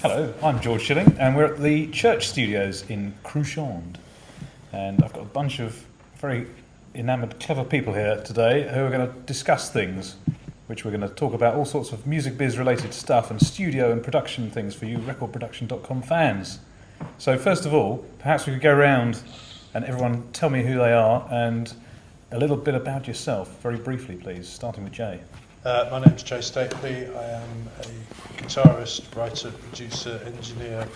Hello, I'm George Shilling, and we're at the Church Studios in Cruchand. And I've got a bunch of very enamoured, clever people here today who are going to discuss things, which we're going to talk about all sorts of music biz related stuff and studio and production things for you recordproduction.com fans. So first of all, perhaps we could go around and everyone tell me who they are and a little bit about yourself, very briefly please, starting with Jay. My name's Jay Stapley. I am a guitarist, writer, producer, engineer,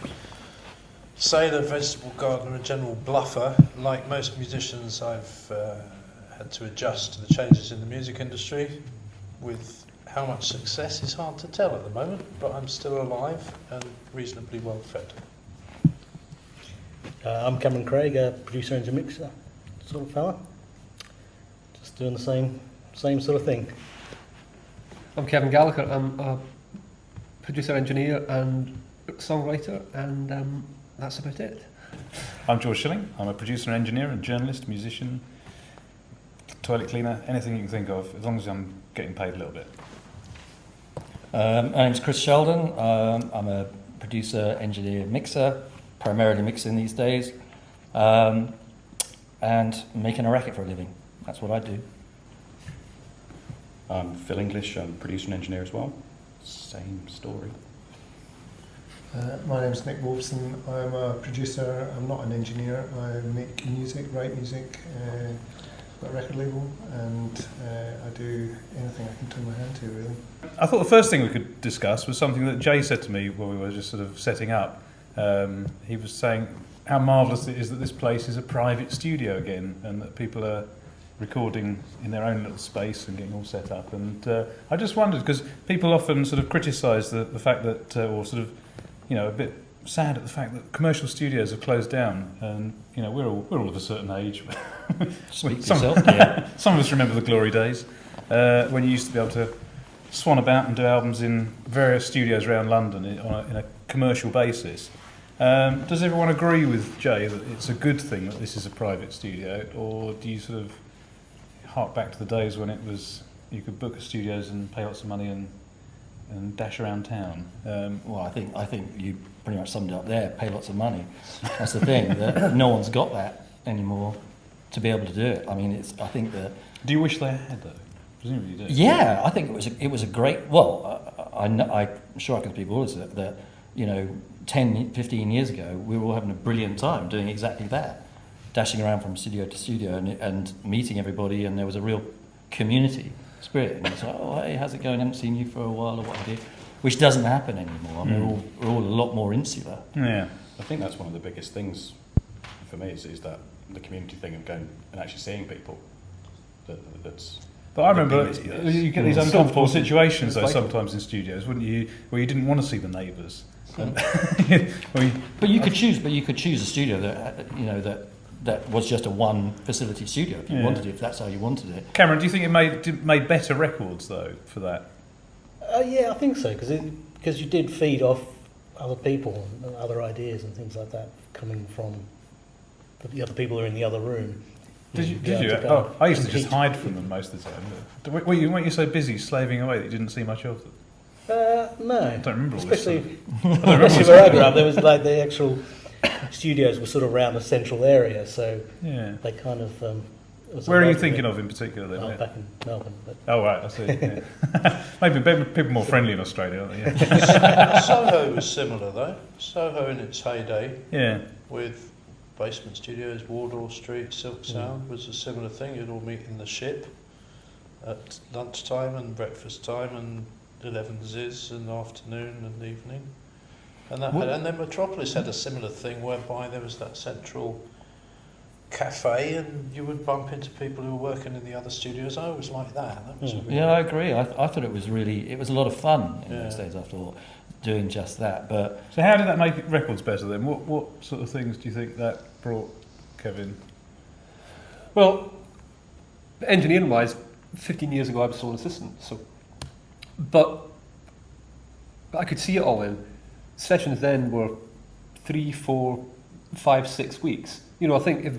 sailor, vegetable gardener and general bluffer. Like most musicians, I've had to adjust to the changes in the music industry. With how much success is hard to tell at the moment, but I'm still alive and reasonably well fed. I'm Cameron Craig, a producer and mixer sort of fella. Just doing the same sort of thing. I'm Kevin Gallagher. I'm a producer, engineer and songwriter, and that's about it. I'm George Shilling. I'm a producer, engineer and journalist, musician, toilet cleaner, anything you can think of, as long as I'm getting paid a little bit. My name's Chris Sheldon. I'm a producer, engineer, mixer, primarily mixing these days, and making a racket for a living. That's what I do. I'm Phil English, I'm a producer and engineer as well. Same story. My name's Nick Wolfson. I'm a producer, I'm not an engineer. I make music, write music, got a record label, and I do anything I can turn my hand to, really. I thought the first thing we could discuss was something that Jay said to me when we were just sort of setting up. He was saying how marvellous it is that this place is a private studio again, and that people are recording in their own little space and getting all set up. And I just wondered, because people often sort of criticise the fact that, or sort of, you know, a bit sad at the fact that commercial studios have closed down, and you know we're all of a certain age. Speak for yourself, yeah. Some of us remember the glory days when you used to be able to swan about and do albums in various studios around London in a commercial basis. Does everyone agree with Jay that it's a good thing that this is a private studio, or do you sort of hark back to the days when it was you could book studios and pay lots of money and dash around town? Well, I think you pretty much summed it up there. Pay lots of money. That's the thing. That no one's got that anymore to be able to do it. I mean, I think that. Do you wish they had though? Presumably you do. Yeah, I think it was a great. Well, I'm sure I can speak for all of us that you know 10, 15 years ago we were all having a brilliant time doing exactly that, dashing around from studio to studio and meeting everybody, and there was a real community spirit. And it's like, oh hey, how's it going? I haven't seen you for a while, or what have you. Which doesn't happen anymore. I mean, we're all a lot more insular. Yeah, I think that's one of the biggest things for me is that the community thing of going and actually seeing people. That's. but I remember you get these uncomfortable important. situations though It's vital. sometimes in studios, wouldn't you, where you didn't want to see the neighbours. But you could choose. But you could choose a studio that was just a one facility studio if you wanted it. If that's how you wanted it. Cameron, do you think it made better records though for that? Yeah, I think so, because you did feed off other people and other ideas and things like that coming from the other people who are in the other room. Did you? Oh, I used to just hide from them most of the time. Weren't you so busy slaving away that you didn't see much of them? No. I don't remember all this Especially stuff. where I grew up, there was like the actual studios were sort of around the central area, so Yeah. they kind of. It was a Where are you lovely thinking bit. of in particular then? Oh, back in Melbourne. But Oh right, I see. Yeah. Maybe people more friendly in Australia, aren't they? Yeah. Soho was similar though. Soho in its heyday Yeah. with Basement Studios, Wardour Street, Silk Sound was a similar thing. You'd all meet in the ship at lunchtime and breakfast time and 11s and afternoon and evening. And and then Metropolis had a similar thing whereby there was that central cafe and you would bump into people who were working in the other studios. I always liked that. That was a really Yeah, I agree. I thought it was a lot of fun in those days. I thought doing just that, but. So how did that make records better then? What sort of things do you think that brought, Kevin? Well, engineering-wise, 15 years ago I was still an assistant, but I could see it all in. Sessions then were 3, 4, 5, 6 weeks. You know, I think if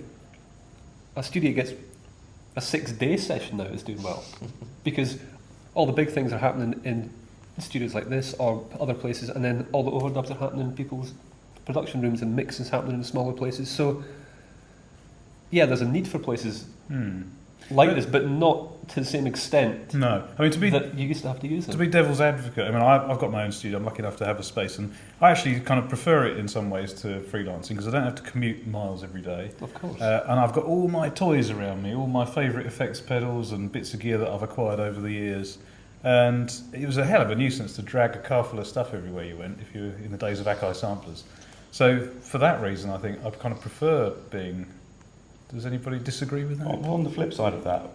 a studio gets a 6-day session now, it's doing well, because all the big things are happening in studios like this or other places, and then all the overdubs are happening in people's production rooms, and mix is happening in smaller places. So, yeah, there's a need for places like this, but not to the same extent. No, I mean that you used to have to use them. To be devil's advocate, I mean, I've got my own studio. I'm lucky enough to have a space, and I actually kind of prefer it in some ways to freelancing because I don't have to commute miles every day. Of course. And I've got all my toys around me, all my favourite effects pedals and bits of gear that I've acquired over the years. And it was a hell of a nuisance to drag a car full of stuff everywhere you went if you were in the days of Akai samplers. So for that reason, I think I kind of prefer being. Does anybody disagree with that? Well, on the flip side of that,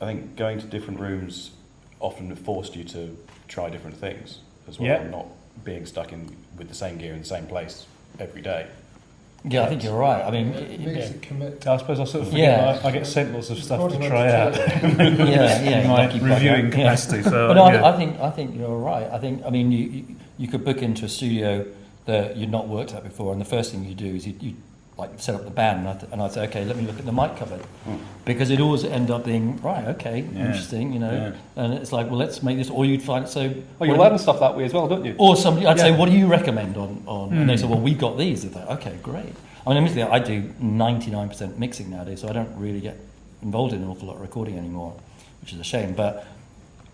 I think going to different rooms often forced you to try different things as well, and not being stuck in with the same gear in the same place every day. Yeah, I think you're right. I mean, it makes it commit. I suppose I sort of forget I get sent lots of stuff to try out. yeah, My lucky reviewing bugger. capacity. So, But no, yeah. I think you're right. I mean, you could book into a studio that you'd not worked at before, and the first thing you do is you like set up the band, and I'd say, okay, let me look at the mic cupboard, because it always end up being right. Okay, interesting, you know. And it's like, well, let's make this. Or you'd find it so. Oh, you learn stuff that way as well, don't you? Or somebody, I'd say, what do you recommend on? And they say, well, we've got these. They're like, okay, great. I mean, admittedly, I do 99% mixing nowadays, so I don't really get involved in an awful lot of recording anymore, which is a shame. But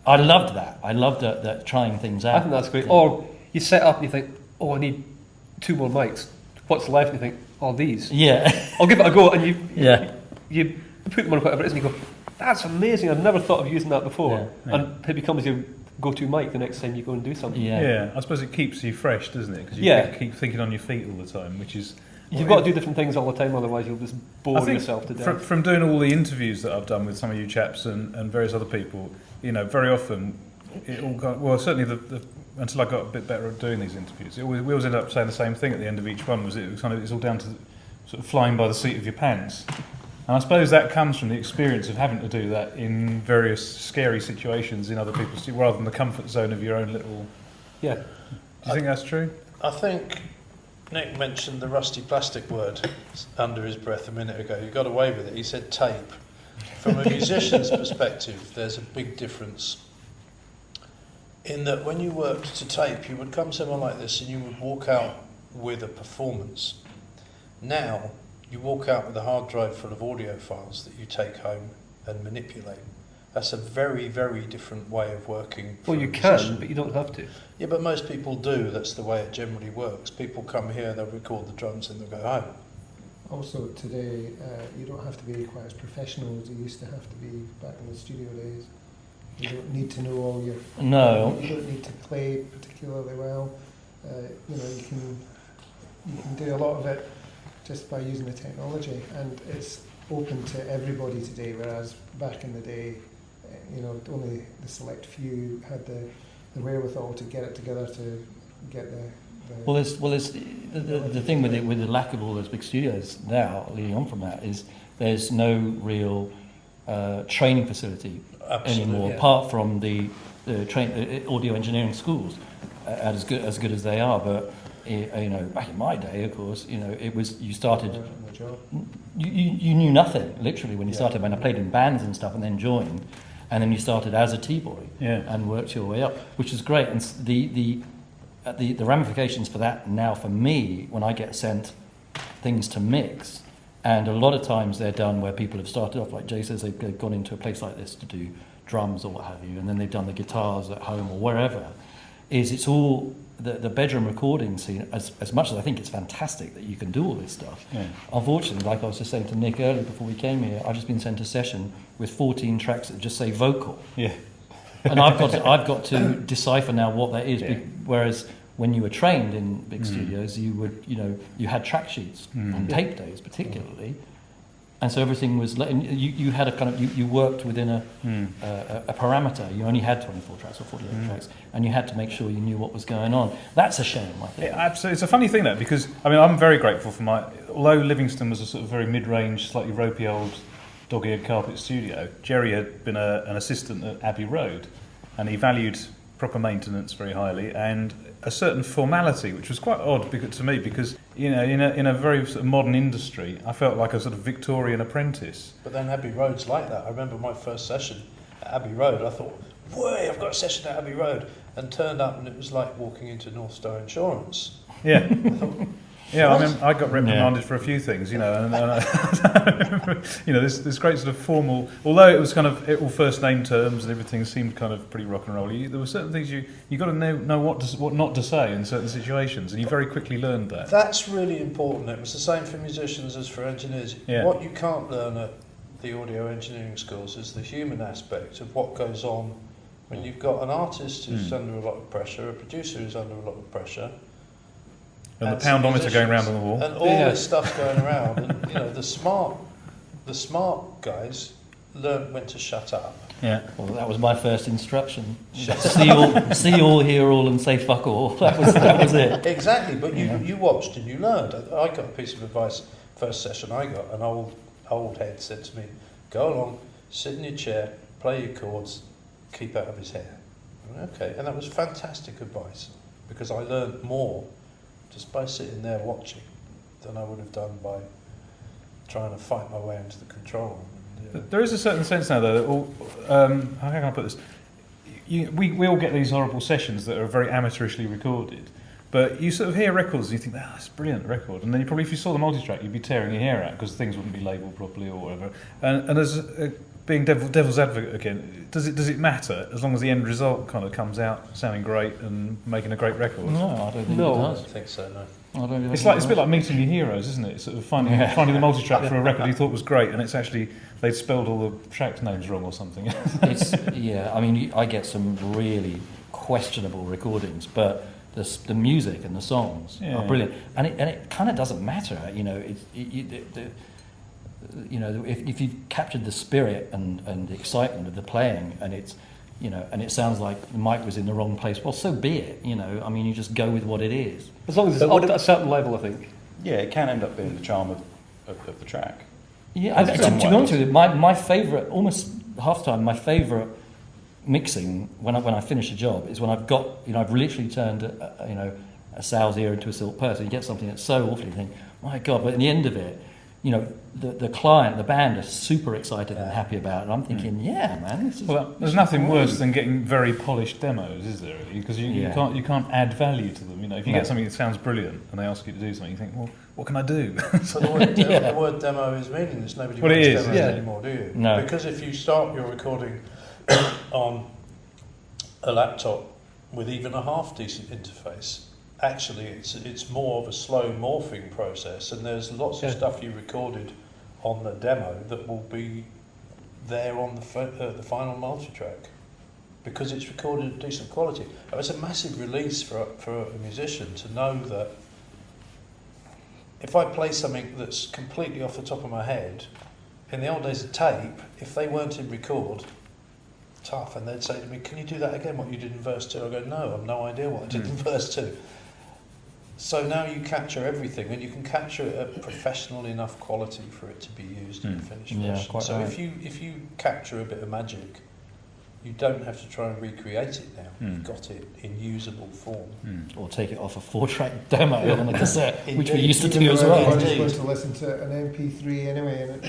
I loved that. I loved that trying things out. I think that's great. Or you set up and you think, oh, I need 2 more mics. What's left? And you think, oh, these. Yeah. I'll give it a go. And you put them on whatever it is, and you go, that's amazing. I've never thought of using that before. Yeah. And it becomes your go-to mic the next time you go and do something. Yeah, I suppose it keeps you fresh, doesn't it? Because you keep thinking on your feet all the time, which is... You've got to do different things all the time, otherwise you'll just bore yourself to death. From doing all the interviews that I've done with some of you chaps and various other people, you know, very often it all got... Well, certainly until I got a bit better at doing these interviews, we always end up saying the same thing at the end of each one. It's all down to sort of flying by the seat of your pants. And I suppose that comes from the experience of having to do that in various scary situations in other people's, rather than the comfort zone of your own little... Yeah. Do you think that's true? I think Nick mentioned the rusty plastic word under his breath a minute ago. He got away with it. He said tape. From a musician's perspective, there's a big difference in that when you worked to tape, you would come somewhere like this and you would walk out with a performance. Now, you walk out with a hard drive full of audio files that you take home and manipulate. That's a very, very different way of working. Well, you can, but you don't have to. Yeah, but most people do. That's the way it generally works. People come here, they'll record the drums and they'll go home. Also today, you don't have to be quite as professional as you used to have to be back in the studio days. You don't need to know all your... No. You don't need to play particularly well. You know, you can do a lot of it just by using the technology, and it's open to everybody today, whereas back in the day, you know, only the select few had the wherewithal to get it together to get the Well, there's the thing with the lack of all those big studios now, leading on from that, is there's no real training facility anymore, apart from the audio engineering schools, as good as they are. But you know, back in my day, of course, you know, it was you started. You knew nothing literally when you started. When I played in bands and stuff, and then joined, and then you started as a T-boy and worked your way up, which is great. And the ramifications for that now for me, when I get sent things to mix, and a lot of times they're done where people have started off, like Jay says, they've gone into a place like this to do drums or what have you, and then they've done the guitars at home or wherever, is it's all the bedroom recording scene, as much as I think it's fantastic that you can do all this stuff. Yeah. Unfortunately, like I was just saying to Nick earlier before we came here, I've just been sent a session with 14 tracks that just say vocal. Yeah. And I've got to decipher now what that is. Yeah. Whereas when you were trained in big studios, you had track sheets on tape days particularly, and so everything was. You had a kind of you worked within a parameter. You only had 24 tracks or 48 tracks, and you had to make sure you knew what was going on. That's a shame, I think. Yeah, absolutely. It's a funny thing that, because I mean I'm very grateful for although Livingston was a sort of very mid-range, slightly ropey old dog-eared carpet studio, Jerry had been an assistant at Abbey Road, and he valued proper maintenance very highly and a certain formality, which was quite odd to me, because in a very sort of modern industry, I felt like a sort of Victorian apprentice. But then Abbey Road's like that. I remember my first session at Abbey Road. I thought, "Way, I've got a session at Abbey Road," and turned up, and it was like walking into North Star Insurance. Yeah. I thought, Yeah, I mean, I got reprimanded for a few things, and this great sort of formal. Although it was kind of all first name terms and everything seemed kind of pretty rock and roll. There were certain things you got to know what not to say in certain situations, and you very quickly learned that. That's really important. It was the same for musicians as for engineers. Yeah. What you can't learn at the audio engineering schools is the human aspect of what goes on when you've got an artist who's under a lot of pressure, a producer who's under a lot of pressure. And the poundometer going around on the wall. And all this stuff going around. And, the smart guys learned when to shut up. Yeah. Well, that was my first instruction. See all, hear all, and say fuck all. That was it. Exactly. But you watched and you learned. I got a piece of advice, first session I got, an old head said to me, "Go along, sit in your chair, play your chords, keep out of his hair." I went, okay. And that was fantastic advice, because I learned more just by sitting there watching than I would have done by trying to fight my way into the control room. Yeah. There is a certain sense now, though, that how can I put this? We all get these horrible sessions that are very amateurishly recorded, but you sort of hear records and you think, that's a brilliant record, and then if you saw the multi-track, you'd be tearing your hair out because things wouldn't be labelled properly or whatever. And as being devil's advocate again, does it matter as long as the end result kind of comes out sounding great and making a great record? No, I don't think it I does. don't think so, no. It's a bit like meeting your heroes, isn't it? Sort of finding the multi-track for a record you thought was great, and it's actually they'd spelled all the track names wrong or something. I mean, I get some really questionable recordings, but the music and the songs are brilliant, and it kind of doesn't matter, if you've captured the spirit and the excitement of the playing, and it's and it sounds like the mic was in the wrong place, well, so be it. I mean, you just go with what it is. As long as it's up at a certain level, I think. Yeah, it can end up being the charm of the track. Yeah, to be honest with you, my favourite, almost half the time, my favourite mixing when I finish a job is when I've got, I've literally turned a sow's ear into a silk purse, and you get something that's so awful, you think, my God, but at the end of it, the client, the band are super excited and happy about it. And I'm thinking, man, this is... Well, there's nothing worse than getting very polished demos, is there? Because you can't add value to them. If you get something that sounds brilliant and they ask you to do something, you think, well, what can I do? So the word demo is meaningless. Nobody wants demos anymore, do you? No. Because if you start your recording on a laptop with even a half decent interface, actually it's more of a slow morphing process, and there's lots of stuff you recorded on the demo that will be there on the final multi-track because it's recorded at decent quality. It's a massive release for a musician to know that if I play something that's completely off the top of my head, in the old days of tape, if they weren't in record, tough, and they'd say to me, "Can you do that again, what you did in verse 2? I go, "No, I've no idea what I did in verse 2. So now you capture everything, and you can capture it at professional enough quality for it to be used in a finished version. Quite so right. if you capture a bit of magic, you don't have to try and recreate it now. You've got it in usable form. Or take it off a 4-track demo on a cassette, which we used to Even do as though well. everybody's supposed to listen to an MP3 anyway,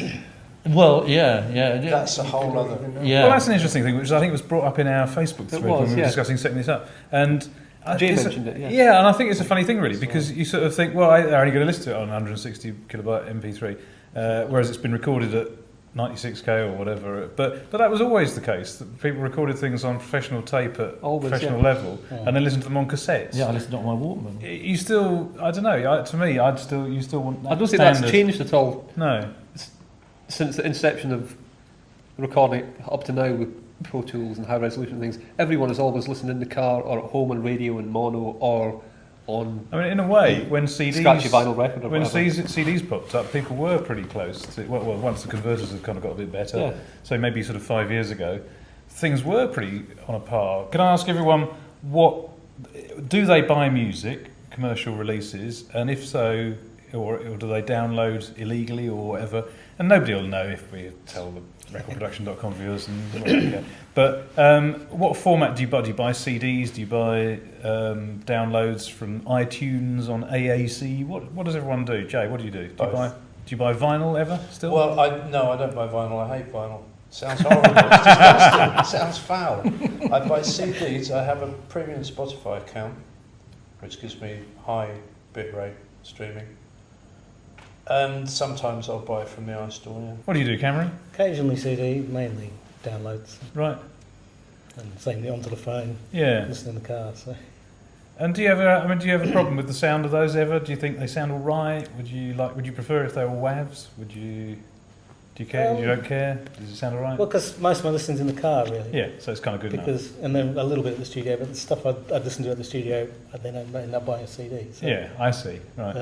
and Well, yeah. That's a whole other... Yeah. Well, that's an interesting thing, which I think was brought up in our Facebook thread when we were discussing setting this up. And Jay mentioned it, yeah. Yeah, and I think it's a funny thing, really, because you sort of think, well, they're only going to listen to it on 160 kilobyte MP3, whereas it's been recorded at 96k or whatever. But that was always the case. That people recorded things on professional tape at professional level, and then listened to them on cassettes. Yeah, I listened to it on my Walkman. You still, I don't know. To me, you still want. That I don't think standard. that's changed at all. No. Since the inception of recording up to now with Pro Tools and high resolution things, everyone has always listened in the car or at home on radio and mono or on. I mean, in a way, when CDs, scratchy vinyl record or when whatever. CDs popped up, people were pretty close to. Well, once the converters had kind of got a bit better, so maybe sort of 5 years ago, things were pretty on a par. Can I ask everyone, what do they buy music, commercial releases, and if so, or do they download illegally or whatever? And nobody will know if we tell the recordproduction.com viewers. But what format do you buy? Do you buy CDs? Do you buy downloads from iTunes on AAC? What does everyone do? Jay, what do you do? Do you buy vinyl ever still? Well, no, I don't buy vinyl. I hate vinyl. Sounds horrible. It's disgusting. It sounds foul. I buy CDs. I have a premium Spotify account, which gives me high bitrate streaming. And sometimes I'll buy it from the iStore. Yeah. What do you do, Cameron? Occasionally CD, mainly downloads, Right. and same onto the phone, Yeah. listen in the car. So And do you have a problem with the sound of those ever? Do you think they sound all right? Would you prefer if they were WAVs? Do you care? You don't care? Does it sound all right? well, because most of my listening's in the car, really. Yeah, so it's kind of good enough. Because and then a little bit at the studio, but the stuff I'd listen to at the studio, I then end up buying a CD. So, Yeah, I see. Right.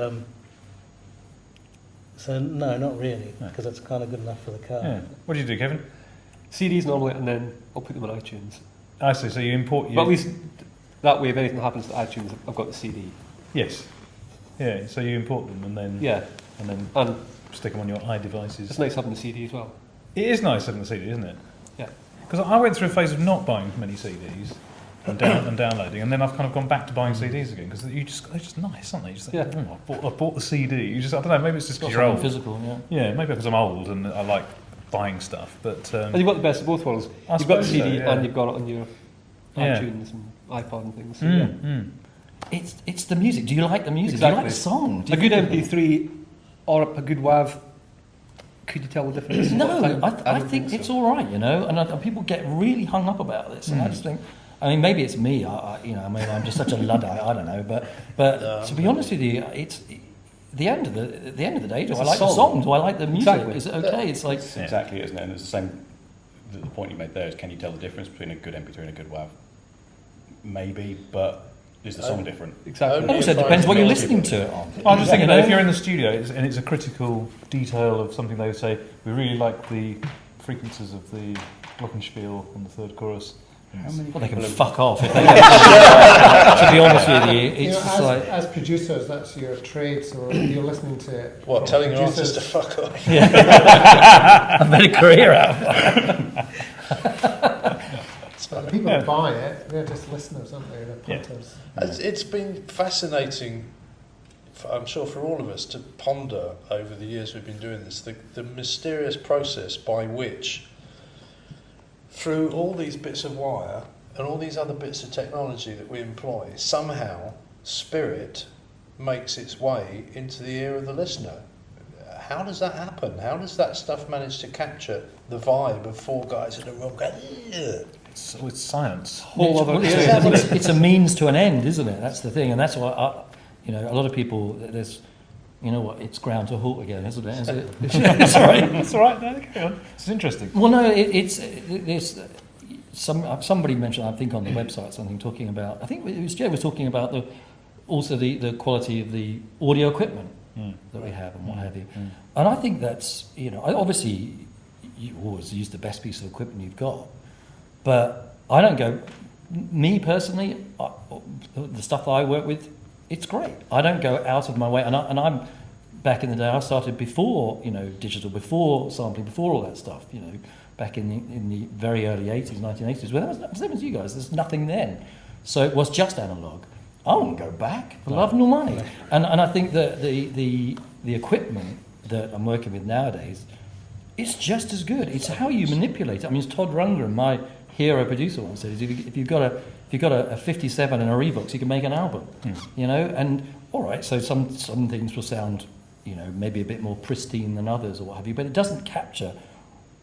So no, not really, No. because that's kind of good enough for the car. Yeah. What do you do, Kevin? CDs normally, and then I'll put them on iTunes. I see. So you import. But at least that way, if anything happens to iTunes, I've got the CD. Yes. Yeah. So you import them and then Yeah, and stick them on your iDevices. it's nice having the CD as well. It is nice having the CD, isn't it? Yeah. Because I went through a phase of not buying many CDs and downloading, and then I've kind of gone back to buying CDs again because they're just nice, aren't they? You just think, Yeah. I bought the CD. You just, I don't know, maybe it's just Got because you're something old. physical, yeah. Yeah, maybe because I'm old and I like buying stuff. But And you've got the best of both worlds. I You've got the suppose CD so, yeah. and you've got it on your Yeah. iTunes and iPod and things. So, yeah. It's the music. Do you like the music? Do you like the Exactly. song? Do A you good think- MP3 or a good WAV, could you tell the difference? No, I don't think so. it's all right, you know. And people get really hung up about this, and I just think, I mean, maybe it's me. I'm just such a luddite. I don't know, but to be honest with you, it's the end of the day. Do It's I a like the song. song? Do I like the music? Exactly. Is it okay? It's like It's exactly, isn't it? And it's the same. The point you made there is, can you tell the difference between a good MP3 and a good WAV? Maybe, but is the song different? Exactly. Only also if I depends what you're know listening people. to it on. I'm just thinking You that know? if you're in the studio and it's a critical detail of something, they would say, we really like the frequencies of the glockenspiel on the third chorus. Well, they can fuck off if they don't. To be honest with you, You it's know, just like as producers, that's your trade, so you're listening to What, telling your producers- artists to fuck off? I've made a career out of it. the people that buy it, they're just listeners, aren't they? They're Yeah. punters. It's been fascinating, I'm sure, for all of us to ponder over the years we've been doing this, the mysterious process by which, through all these bits of wire and all these other bits of technology that we employ, somehow spirit makes its way into the ear of the listener. How does that happen? How does that stuff manage to capture the vibe of four guys in a room going, "Ugh"? It's science. Whole other It's a means to an end, isn't it? That's the thing, and that's why a lot of people. There's, you know what? It's ground to a halt again, isn't it? Is it? It's all right. That's all right. No, carry on. It's interesting. Well, no, it's somebody mentioned, I think, on the website something talking about. I think it was Joe was talking about the quality of the audio equipment that we have and what have you. And I think that's, obviously you always use the best piece of equipment you've got, but I don't go. Me personally, the stuff that I work with, it's great. I don't go out of my way, and I'm back in the day. I started before digital, before sampling, before all that stuff. Back in the very early 80s, 1980s. Well, that was same as you guys. There's nothing then, so it was just analog. I wouldn't go back for love nor money. And I think that the equipment that I'm working with nowadays, it's just as good. It's how you manipulate it. I mean, it's Todd Rundgren, my hero producer, once said, if you've got a 57 and a Revox, you can make an album. And all right, so some things will sound, maybe a bit more pristine than others or what have you, but it doesn't capture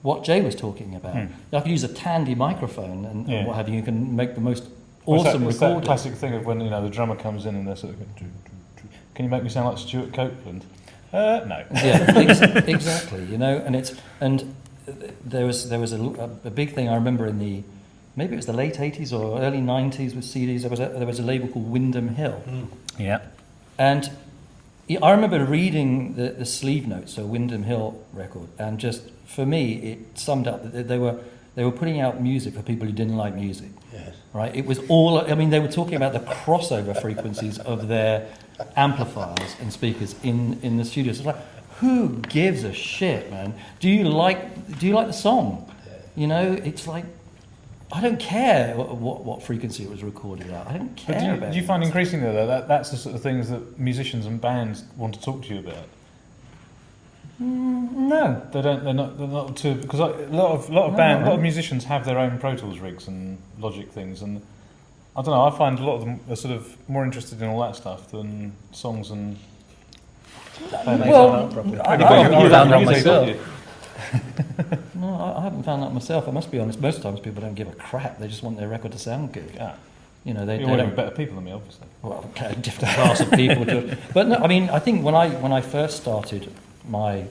what Jay was talking about. I can use a Tandy microphone and what have you. You can make the most awesome It's that recording. classic thing of when the drummer comes in and they're sort of going, can you make me sound like Stuart Copeland? No. Yeah, exactly. And there was a big thing I remember maybe it was the late 80s or early 90s with CDs. There was a label called Wyndham Hill. Yeah. And I remember reading the sleeve notes, so Wyndham Hill record, and just for me it summed up that they were putting out music for people who didn't like music. Yes. Right? It was all. I mean, they were talking about the crossover frequencies of their amplifiers and speakers in the studios. It's like, who gives a shit, man? Do you like the song? It's like, I don't care what frequency it was recorded at. I don't care about do you it. find increasingly though that's the sort of things that musicians and bands want to talk to you about? No. They don't. They're not too, because a lot of musicians have their own Pro Tools rigs and Logic things, and I don't know. I find a lot of them are sort of more interested in all that stuff than songs and. Well, I haven't found that myself. you? No, I haven't found that myself. I must be honest. Most times people don't give a crap. They just want their record to sound good. Yeah. You know, they You're one of don't. better people than me, obviously. Well, okay, different class of people. But no, I mean, I think when I first started my,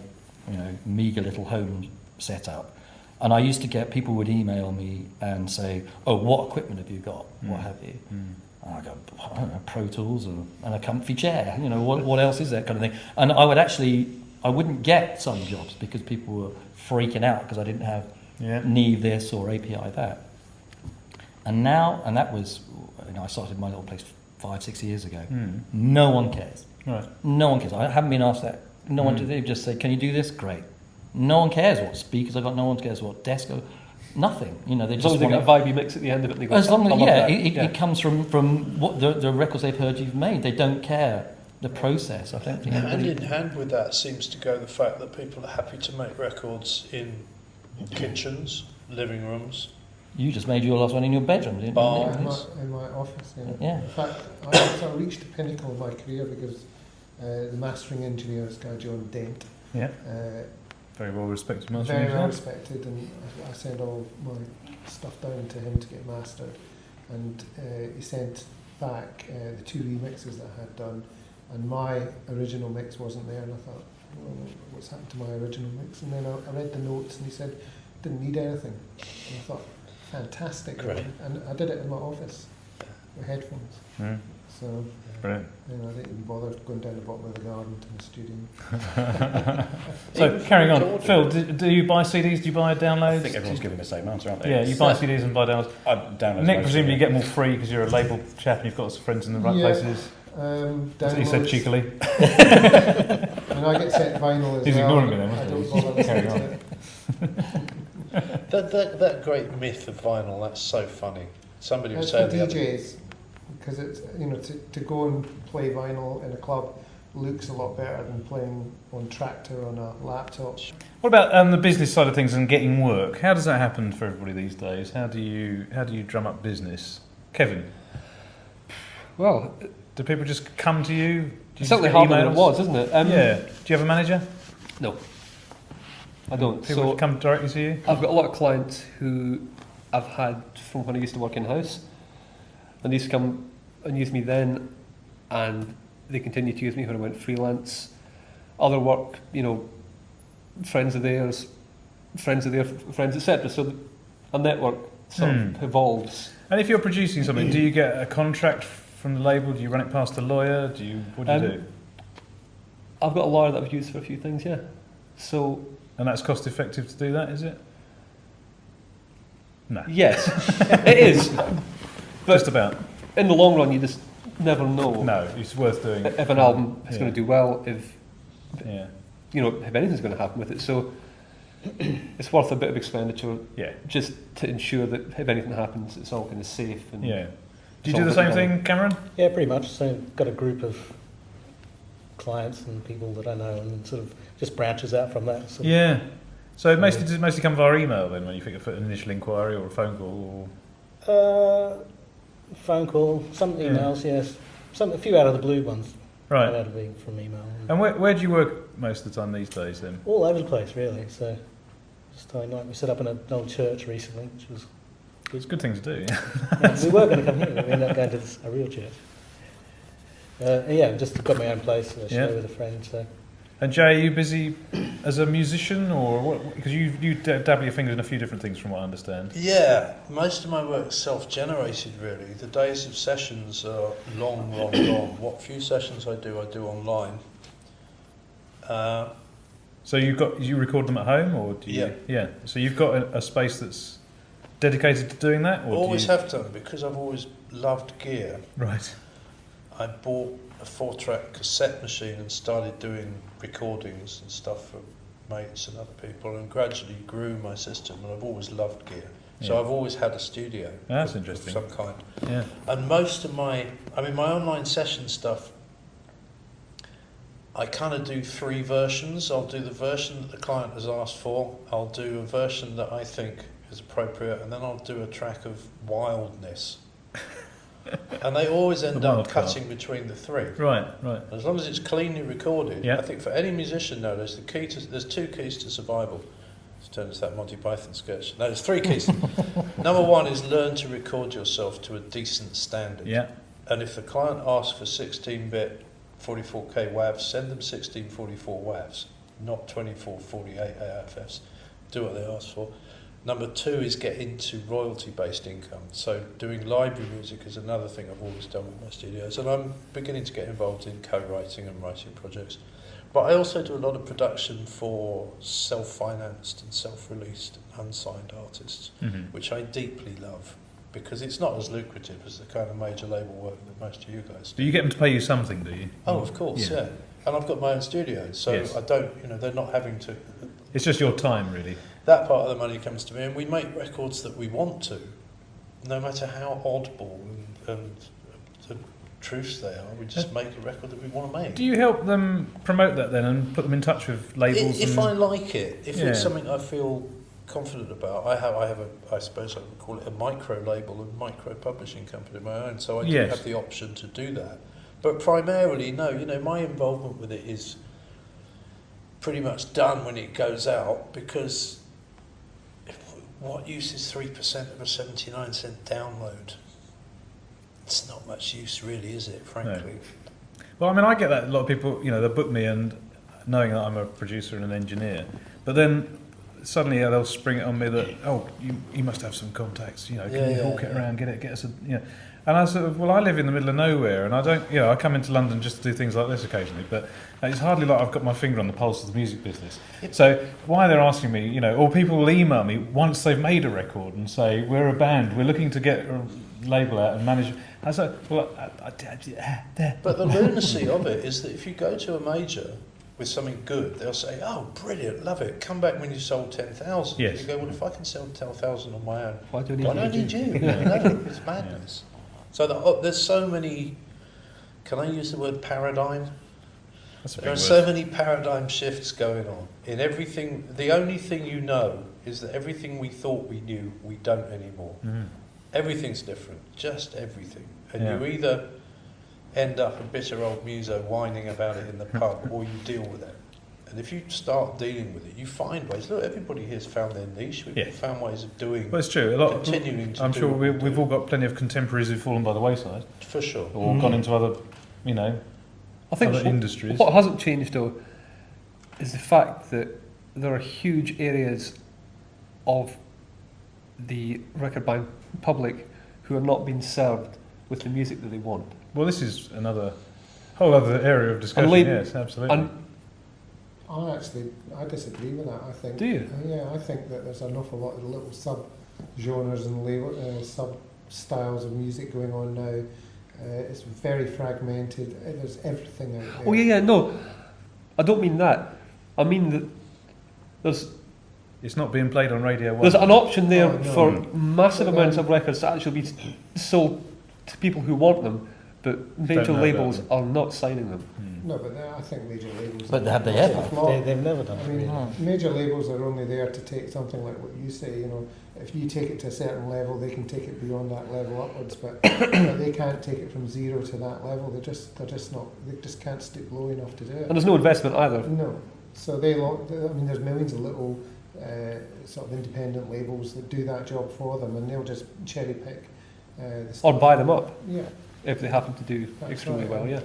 meagre little home setup, and I used to get people would email me and say, "Oh, what equipment have you got? What have you?" And I go, "I don't know, Pro Tools and a comfy chair. What else is that kind of thing?" And I wouldn't get some jobs because people were freaking out because I didn't have Neve this or API that. And that was, I started my little place 5-6 years ago. No one cares. Right. No one cares. I haven't been asked that. No one. They just say, "Can you do this?" Great. No one cares what speakers I got. No one cares what desk. Nothing. They As just long as they want got a vibey mix at the end of it, they go, as long "I as love that." it comes from what the records they've heard you've made. They don't care the process. I don't think Hand anybody. in hand with that seems to go the fact that people are happy to make records in kitchens, living rooms. You just made your last one in your bedroom, didn't Bar. you? In my office, yeah. Yeah. In fact, I sort of reached the pinnacle of my career because the mastering engineer, this guy John Dent, Yeah. Very well respected master. very well respected, and I sent all my stuff down to him to get mastered, and he sent back the 2 remixes that I had done, and my original mix wasn't there, and I thought, well, what's happened to my original mix? And then I read the notes, and he said, didn't need anything, and I thought, fantastic. Great. And I did it in my office with headphones. So Brilliant. I didn't even bother going down the bottom of the garden to the studio. So carrying on, Phil, do you buy CDs? Do you buy downloads? I think everyone's giving the same answer, aren't they? Yeah, you buy CDs and buy downloads. I download Nick, most presumably you of get them all free because you're a label chap and you've got some friends in the right Yeah. places. That's what he said Downloads. cheekily. And I get sent vinyl as He's well. ignoring me then, I wasn't don't he? bother Carry listening on. to it. That great myth of vinyl, that's so funny. Somebody was It's saying for the other DJs, because it's to go and play vinyl in a club looks a lot better than playing on Tractor on a laptop. What about the business side of things and getting work? How does that happen for everybody these days? How do you drum up business? Kevin, Well, do people just come to you? Do you it's just certainly get harder than it emails? was, isn't it? Yeah. Do you have a manager? No, I don't. People So just come directly to you? I've got a lot of clients who I've had from when I used to work in-house, and they used to come and use me then, and they continued to use me when I went freelance. Other work, friends of theirs, friends of their friends, etc. So a network sort of evolves. And if you're producing something, do you get a contract from the label? Do you run it past a lawyer? What do you do? I've got a lawyer that I've used for a few things, yeah. So And that's cost effective to do that, is it? No. yes, it is. But Just about. in the long run, you just never know. No, it's worth doing. If an album is Yeah. going to do well, if Yeah. if anything's going to happen with it. So it's worth a bit of expenditure Yeah. just to ensure that if anything happens, it's all kind of safe. And Yeah. Do it's you do all the same written down. thing, Cameron? Yeah, pretty much. So got a group of clients and people that I know, and sort of just branches out from that. Sort of. Yeah. So it does it mostly come via email then when you pick an initial inquiry or a phone call? Phone call, some Yeah. emails, yes. A few out of the blue ones. Right. Out of being from email. And where do you work most of the time these days then? All over the place, really. So just we set up in an old church recently, which was It's a good thing to do. we were going to come here. We ended up going to a real church. Just got my own place. I share with a friend. So. And Jay, are you busy as a musician or what? Because you dabble your fingers in a few different things from what I understand. Yeah, most of my work's self-generated really. The days of sessions are long. What few sessions I do online. So you record them at home or do you? Yeah. So you've got a space that's dedicated to doing that? Or Always have done, because I've always loved gear. Right. I bought a 4-track cassette machine and started doing recordings and stuff for mates and other people, and gradually grew my system, and I've always loved gear. So Yeah. I've always had a studio That's of interesting. some kind. Yeah. And most of my online session stuff, I kind of do 3 versions. I'll do the version that the client has asked for, I'll do a version that I think is appropriate, and then I'll do a track of wildness. And they always end The up wild cutting between the 3. Right. As long as it's cleanly recorded, Yeah. I think for any musician nowadays, there's 2 keys to survival. Let's turn to that Monty Python sketch. No, there's 3 keys. Number 1 is learn to record yourself to a decent standard. Yeah. And if the client asks for 16-bit 44K WAVs, send them 1644 WAVs, not 2448 AFFs. Do what they ask for. Number 2 is get into royalty-based income. So doing library music is another thing I've always done with my studios, and I'm beginning to get involved in co-writing and writing projects. But I also do a lot of production for self-financed and self-released and unsigned artists, which I deeply love, because it's not as lucrative as the kind of major label work that most of you guys do. Do you get them to pay you something, do you? Oh, of course, yeah. And I've got my own studio, so Yes. I don't, they're not having to... It's just your time, really. That part of the money comes to me, and we make records that we want to, no matter how oddball and truths they are. We just make a record that we want to make. Do you help them promote that then and put them in touch with labels? If and... I like it, if Yeah. it's something I feel confident about, I suppose I would call it a micro label and micro publishing company of my own, so I do Yes. have the option to do that. But primarily, no, my involvement with it is pretty much done when it goes out, because what use is 3% of a 79-cent download? It's not much use really, is it, frankly? No. Well, I mean, I get that. A lot of people, they book me and knowing that I'm a producer and an engineer, but then suddenly they'll spring it on me that, you must have some contacts, can you hawk it around, get us a. And I sort of, I live in the middle of nowhere, and I don't, I come into London just to do things like this occasionally, but it's hardly like I've got my finger on the pulse of the music business. So why they're asking me, or people will email me once they've made a record and say, we're a band, we're looking to get a label out and manage. I say, But the lunacy of it is that if you go to a major with something good, they'll say, oh, brilliant, love it, come back when you sold 10,000. Yes. You go, well, if I can sell 10,000 on my own, Why do I need you? No, it's madness. So there's so many, can I use the word paradigm? That's a big There are word. so many paradigm shifts going on in everything. The only thing you know is that everything we thought we knew, we don't anymore. Everything's different, just everything. And you either end up a bitter old muso whining about it in the pub, or you deal with it. And if you start dealing with it, you find ways. Look, everybody here's found their niche. We've found ways of doing. Well, it's true. Continuing to I'm do sure what we we've do. all got plenty of contemporaries who've fallen by the wayside, For sure. or gone into other, I think other industries. What hasn't changed though is the fact that there are huge areas of the record buying public who are not being served with the music that they want. Well, this is another whole other area of discussion. Yes, absolutely. And I disagree with that. I think. Do you? Yeah, I think that there's an awful lot of little sub-genres and sub-styles of music going on now. It's very fragmented. There's everything out there. oh yeah, no, I don't mean that. I mean that there's It's not being played on Radio 1. an option there Oh, no. for massive But amounts then- of records to actually be sold to people who want them, but major know labels about are not signing them. No, but I think major labels. But have they are ever? flawed. They've never done I it. mean, really. major labels are only there to take something like what you say. If you take it to a certain level, they can take it beyond that level upwards, but they can't take it from 0 to that level. They're just not. They just can't stick low enough to do it. And there's no investment either. No. So there's millions of little sort of independent labels that do that job for them, and they'll just cherry pick. The Or stuff. buy them up Yeah. if they happen to do That's extremely right. well, yeah.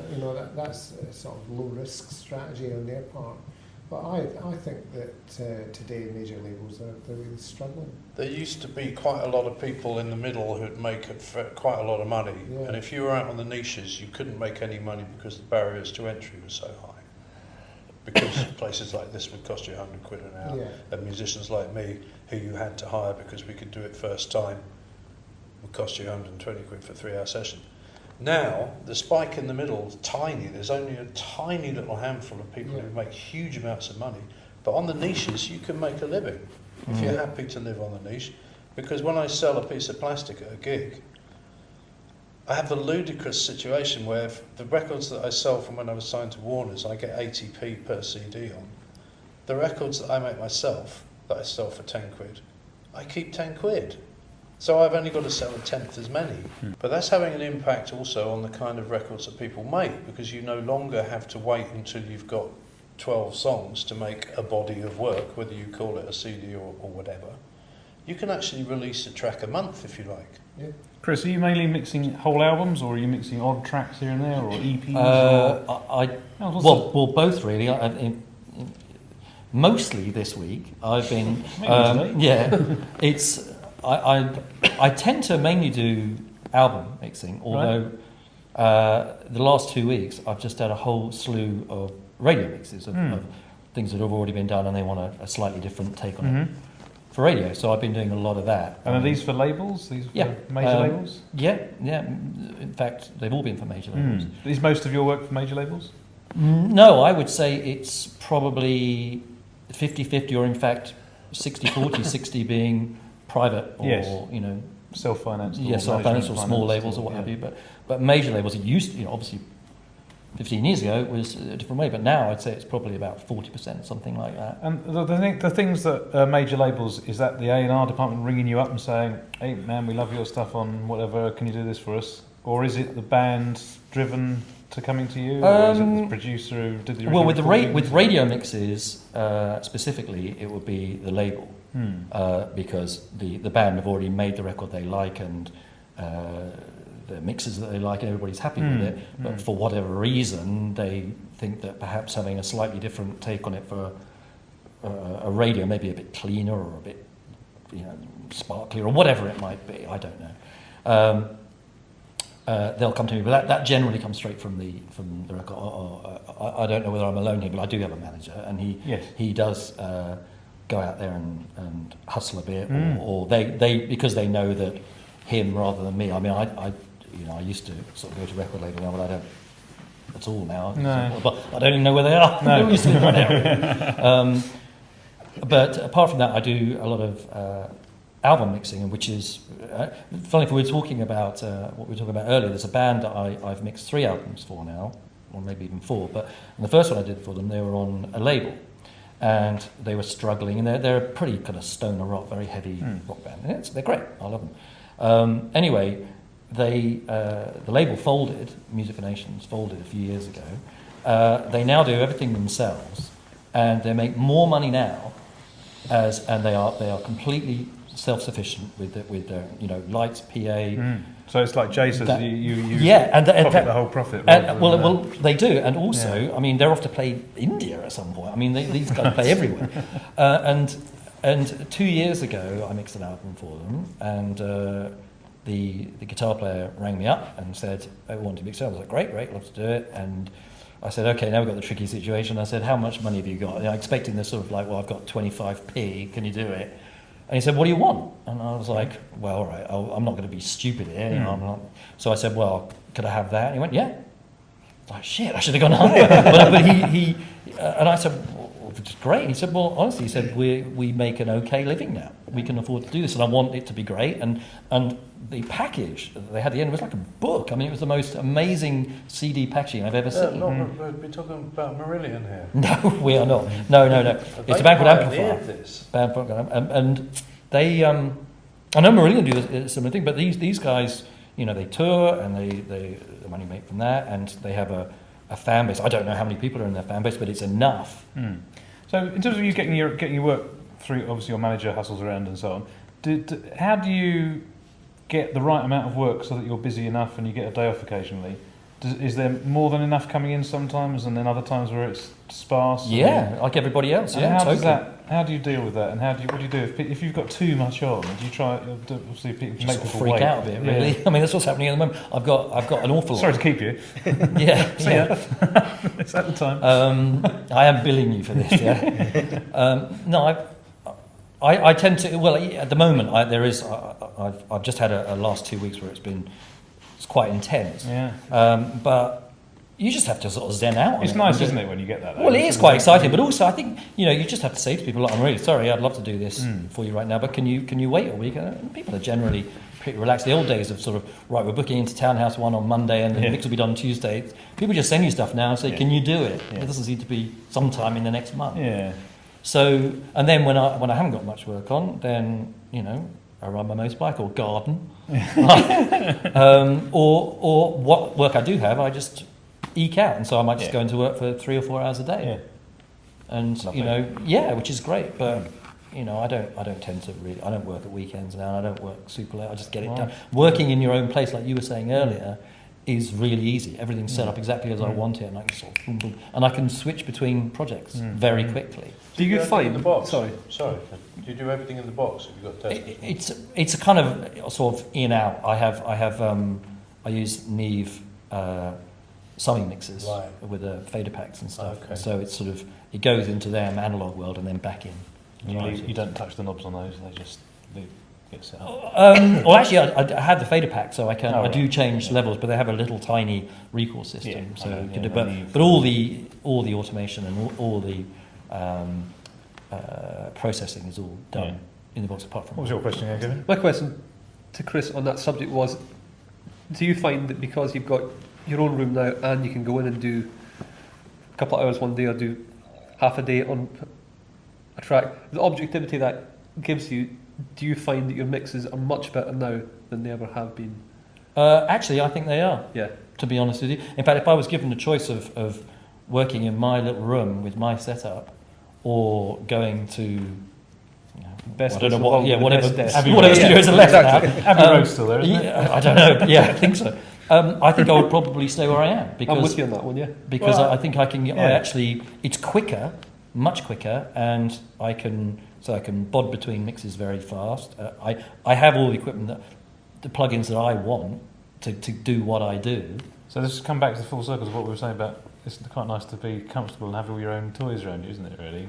That's a sort of low risk strategy on their part. But I think that today major labels they're really struggling. There used to be quite a lot of people in the middle who'd make quite a lot of money, Yeah. and if you were out on the niches, you couldn't make any money because the barriers to entry were so high. Because places like this would cost you £100 an hour, Yeah. and musicians like me, who you had to hire because we could do it first time, would cost you £120 for a 3-hour session. Now, the spike in the middle is tiny. There's only a tiny little handful of people who make huge amounts of money. But on the niches, you can make a living if you're happy to live on the niche. Because when I sell a piece of plastic at a gig, I have a ludicrous situation where if the records that I sell from when I was signed to Warner's, I get 80p per CD on. The records that I make myself, that I sell for 10 quid, I keep 10 quid. So I've only got to sell a tenth as many. But that's having an impact also on the kind of records that people make, because you no longer have to wait until you've got 12 songs to make a body of work, whether you call it a CD or whatever. You can actually release a track a month if you like. Yeah. Chris, are you mainly mixing whole albums, or are you mixing odd tracks here and there, or EPs? Well, both really. Mostly this week, I've been. I tend to mainly do album mixing, although the last 2 weeks I've just had a whole slew of radio mixes of things that have already been done, and they want a slightly different take on it for radio. So I've been doing a lot of that. And are these for labels? These for major labels? Yeah. In fact, they've all been for major labels. Is most of your work for major labels? No, I would say it's probably 50-50, or in fact 60-40, 60 being private or self-financed. Self-financed or small labels or what have you. But major labels, it used to, obviously 15 years ago it was a different way, but now I'd say it's probably about 40%, something like that. And the things that major labels, is that the A&R department ringing you up and saying, hey man, we love your stuff on whatever, can you do this for us? Or is it the band driven to coming to you, or is it the producer who did the original with radio mixes specifically, it would be the label, because the band have already made the record they like, and the mixes that they like, and everybody's happy with it. But for whatever reason, they think that perhaps having a slightly different take on it for a radio, maybe a bit cleaner or a bit sparklier or whatever it might be, I don't know. They'll come to me, but that generally comes straight from the record. I don't know whether I'm alone here, but I do have a manager, and he does go out there and hustle a bit, or they because they know that him rather than me. I mean, I used to sort of go to record label now, but I don't at all now. No. But I don't even know where they are. No. We used to live in one area. But apart from that, I do a lot of album mixing, which is funny. If we were talking about what we were talking about earlier, there's a band that I've mixed 3 albums for now, or maybe even 4. But the first one I did for them, they were on a label, and they were struggling, and they're a pretty kind of stoner rock, very heavy rock band. And they're great. I love them. Anyway, the label folded. Music for Nations folded a few years ago. They now do everything themselves, and they make more money now, and they are completely self-sufficient with their lights, PA. So it's like Jay says, you and the whole profit. Well, they do, and also, I mean, they're off to play India at some point. I mean, these guys play everywhere. And 2 years ago, I mixed an album for them, and the guitar player rang me up and said, I want to mix it. I was like, great, love to do it. And I said, okay, now we've got the tricky situation. I said, how much money have you got? And I'm expecting this sort of like, well, I've got 25p, can you do it? And he said, what do you want? And I was like, well, all right, I'm not going to be stupid here. I'm not. So I said, well, could I have that? And he went, yeah. I was like, shit, I should have gone higher. but he and I said, well, which is great. And he said, well, honestly, he said, we make an okay living now. We can afford to do this, and I want it to be great. And the package that they had at the end was like a book. I mean, it was the most amazing CD packaging I've ever seen. We're talking about Marillion here. No, we are not. No. It's a band called Amplifier. And they, I know Marillion do a similar thing, but these guys, they tour, and they the money made from that, and they have a fan base. I don't know how many people are in their fan base, but it's enough. So in terms of you getting your work through, obviously your manager hustles around and so on. How do you get the right amount of work so that you're busy enough and you get a day off occasionally? Is there more than enough coming in sometimes, and then other times where it's sparse? Yeah, like everybody else. And how do you deal with that? And what do you do if you've got too much on? Do you try? Obviously, people make people freak wait. out a bit. Really, I mean, that's what's happening at the moment. I've got an awful lot. Sorry to keep you. Yeah. It's at the time. I am billing you for this. Yeah. No, I tend to. Well, at the moment, I've just had a last 2 weeks where it's quite intense. Yeah. But I tend to, well, at the moment, there is, I've just had a last 2 weeks where it's quite intense. But I tend to, well, at the moment, there is, I've just had a last 2 weeks where it's quite intense. But I tend to, well, at the moment, there is, I've just had a last 2 weeks where it's quite intense. But you just have to sort of zen out on It's it. nice, isn't it, when you get that? Well, it is quite exciting, but also I think you just have to say to people, "Look, I'm really sorry, I'd love to do this for you right now, but can you wait a week?" And people are generally pretty relaxed. The old days of sort of right, we're booking into Townhouse 1 on Monday, and the mix will be done Tuesday. People just send you stuff now and say, "Can you do it?" It doesn't seem to be sometime in the next month. Yeah. So, and then when I haven't got much work on, then I ride my motorbike or garden, or what work I do have, I just eke out, and so I might just go into work for 3 or 4 hours a day, and Lovely. which is great. But I don't tend to really. I don't work at weekends now. I don't work super late. I just get it done. Working in your own place, like you were saying earlier, is really easy. Everything's set up exactly as I want it, and I can sort of boom, boom, and I can switch between projects very quickly. Do you find the box? Sorry. Do you do everything in the box? Have you got testers? It's a kind of sort of in out. I use Neve summing mixers with fader packs and stuff. Okay. So it's sort of it goes into their analog world and then back in. You don't touch the knobs on those; they get set up. Well, actually, I have the fader pack, so I can. Oh, I do right. change levels, but they have a little tiny recoil system, Yeah, so I know, you can yeah, do. when But all the automation and all the processing is all done in the box. Apart from What was your question, Kevin? My question to Chris on that subject was, do you find that because you've got your own room now and you can go in and do a couple of hours one day or do half a day on a track, the objectivity that gives you, do you find that your mixes are much better now than they ever have been? Actually, I think they are. Yeah. To be honest with you, in fact, if I was given the choice of working in my little room with my setup, or going to Best I don't know of what, all, the whatever best Abbey whatever Road. studios are left Exactly. now. Abbey Road's still there, isn't it? Yeah, I don't know. Yeah, I think so. I think I would probably stay where I am because I'm with you on that one, yeah. because Well, I think I can. I actually, it's quicker, much quicker, and I can bod between mixes very fast. I have all the equipment the plugins that I want to do what I do. So this has come back to the full circle of what we were saying about. It's quite nice to be comfortable and have all your own toys around you, isn't it? Really,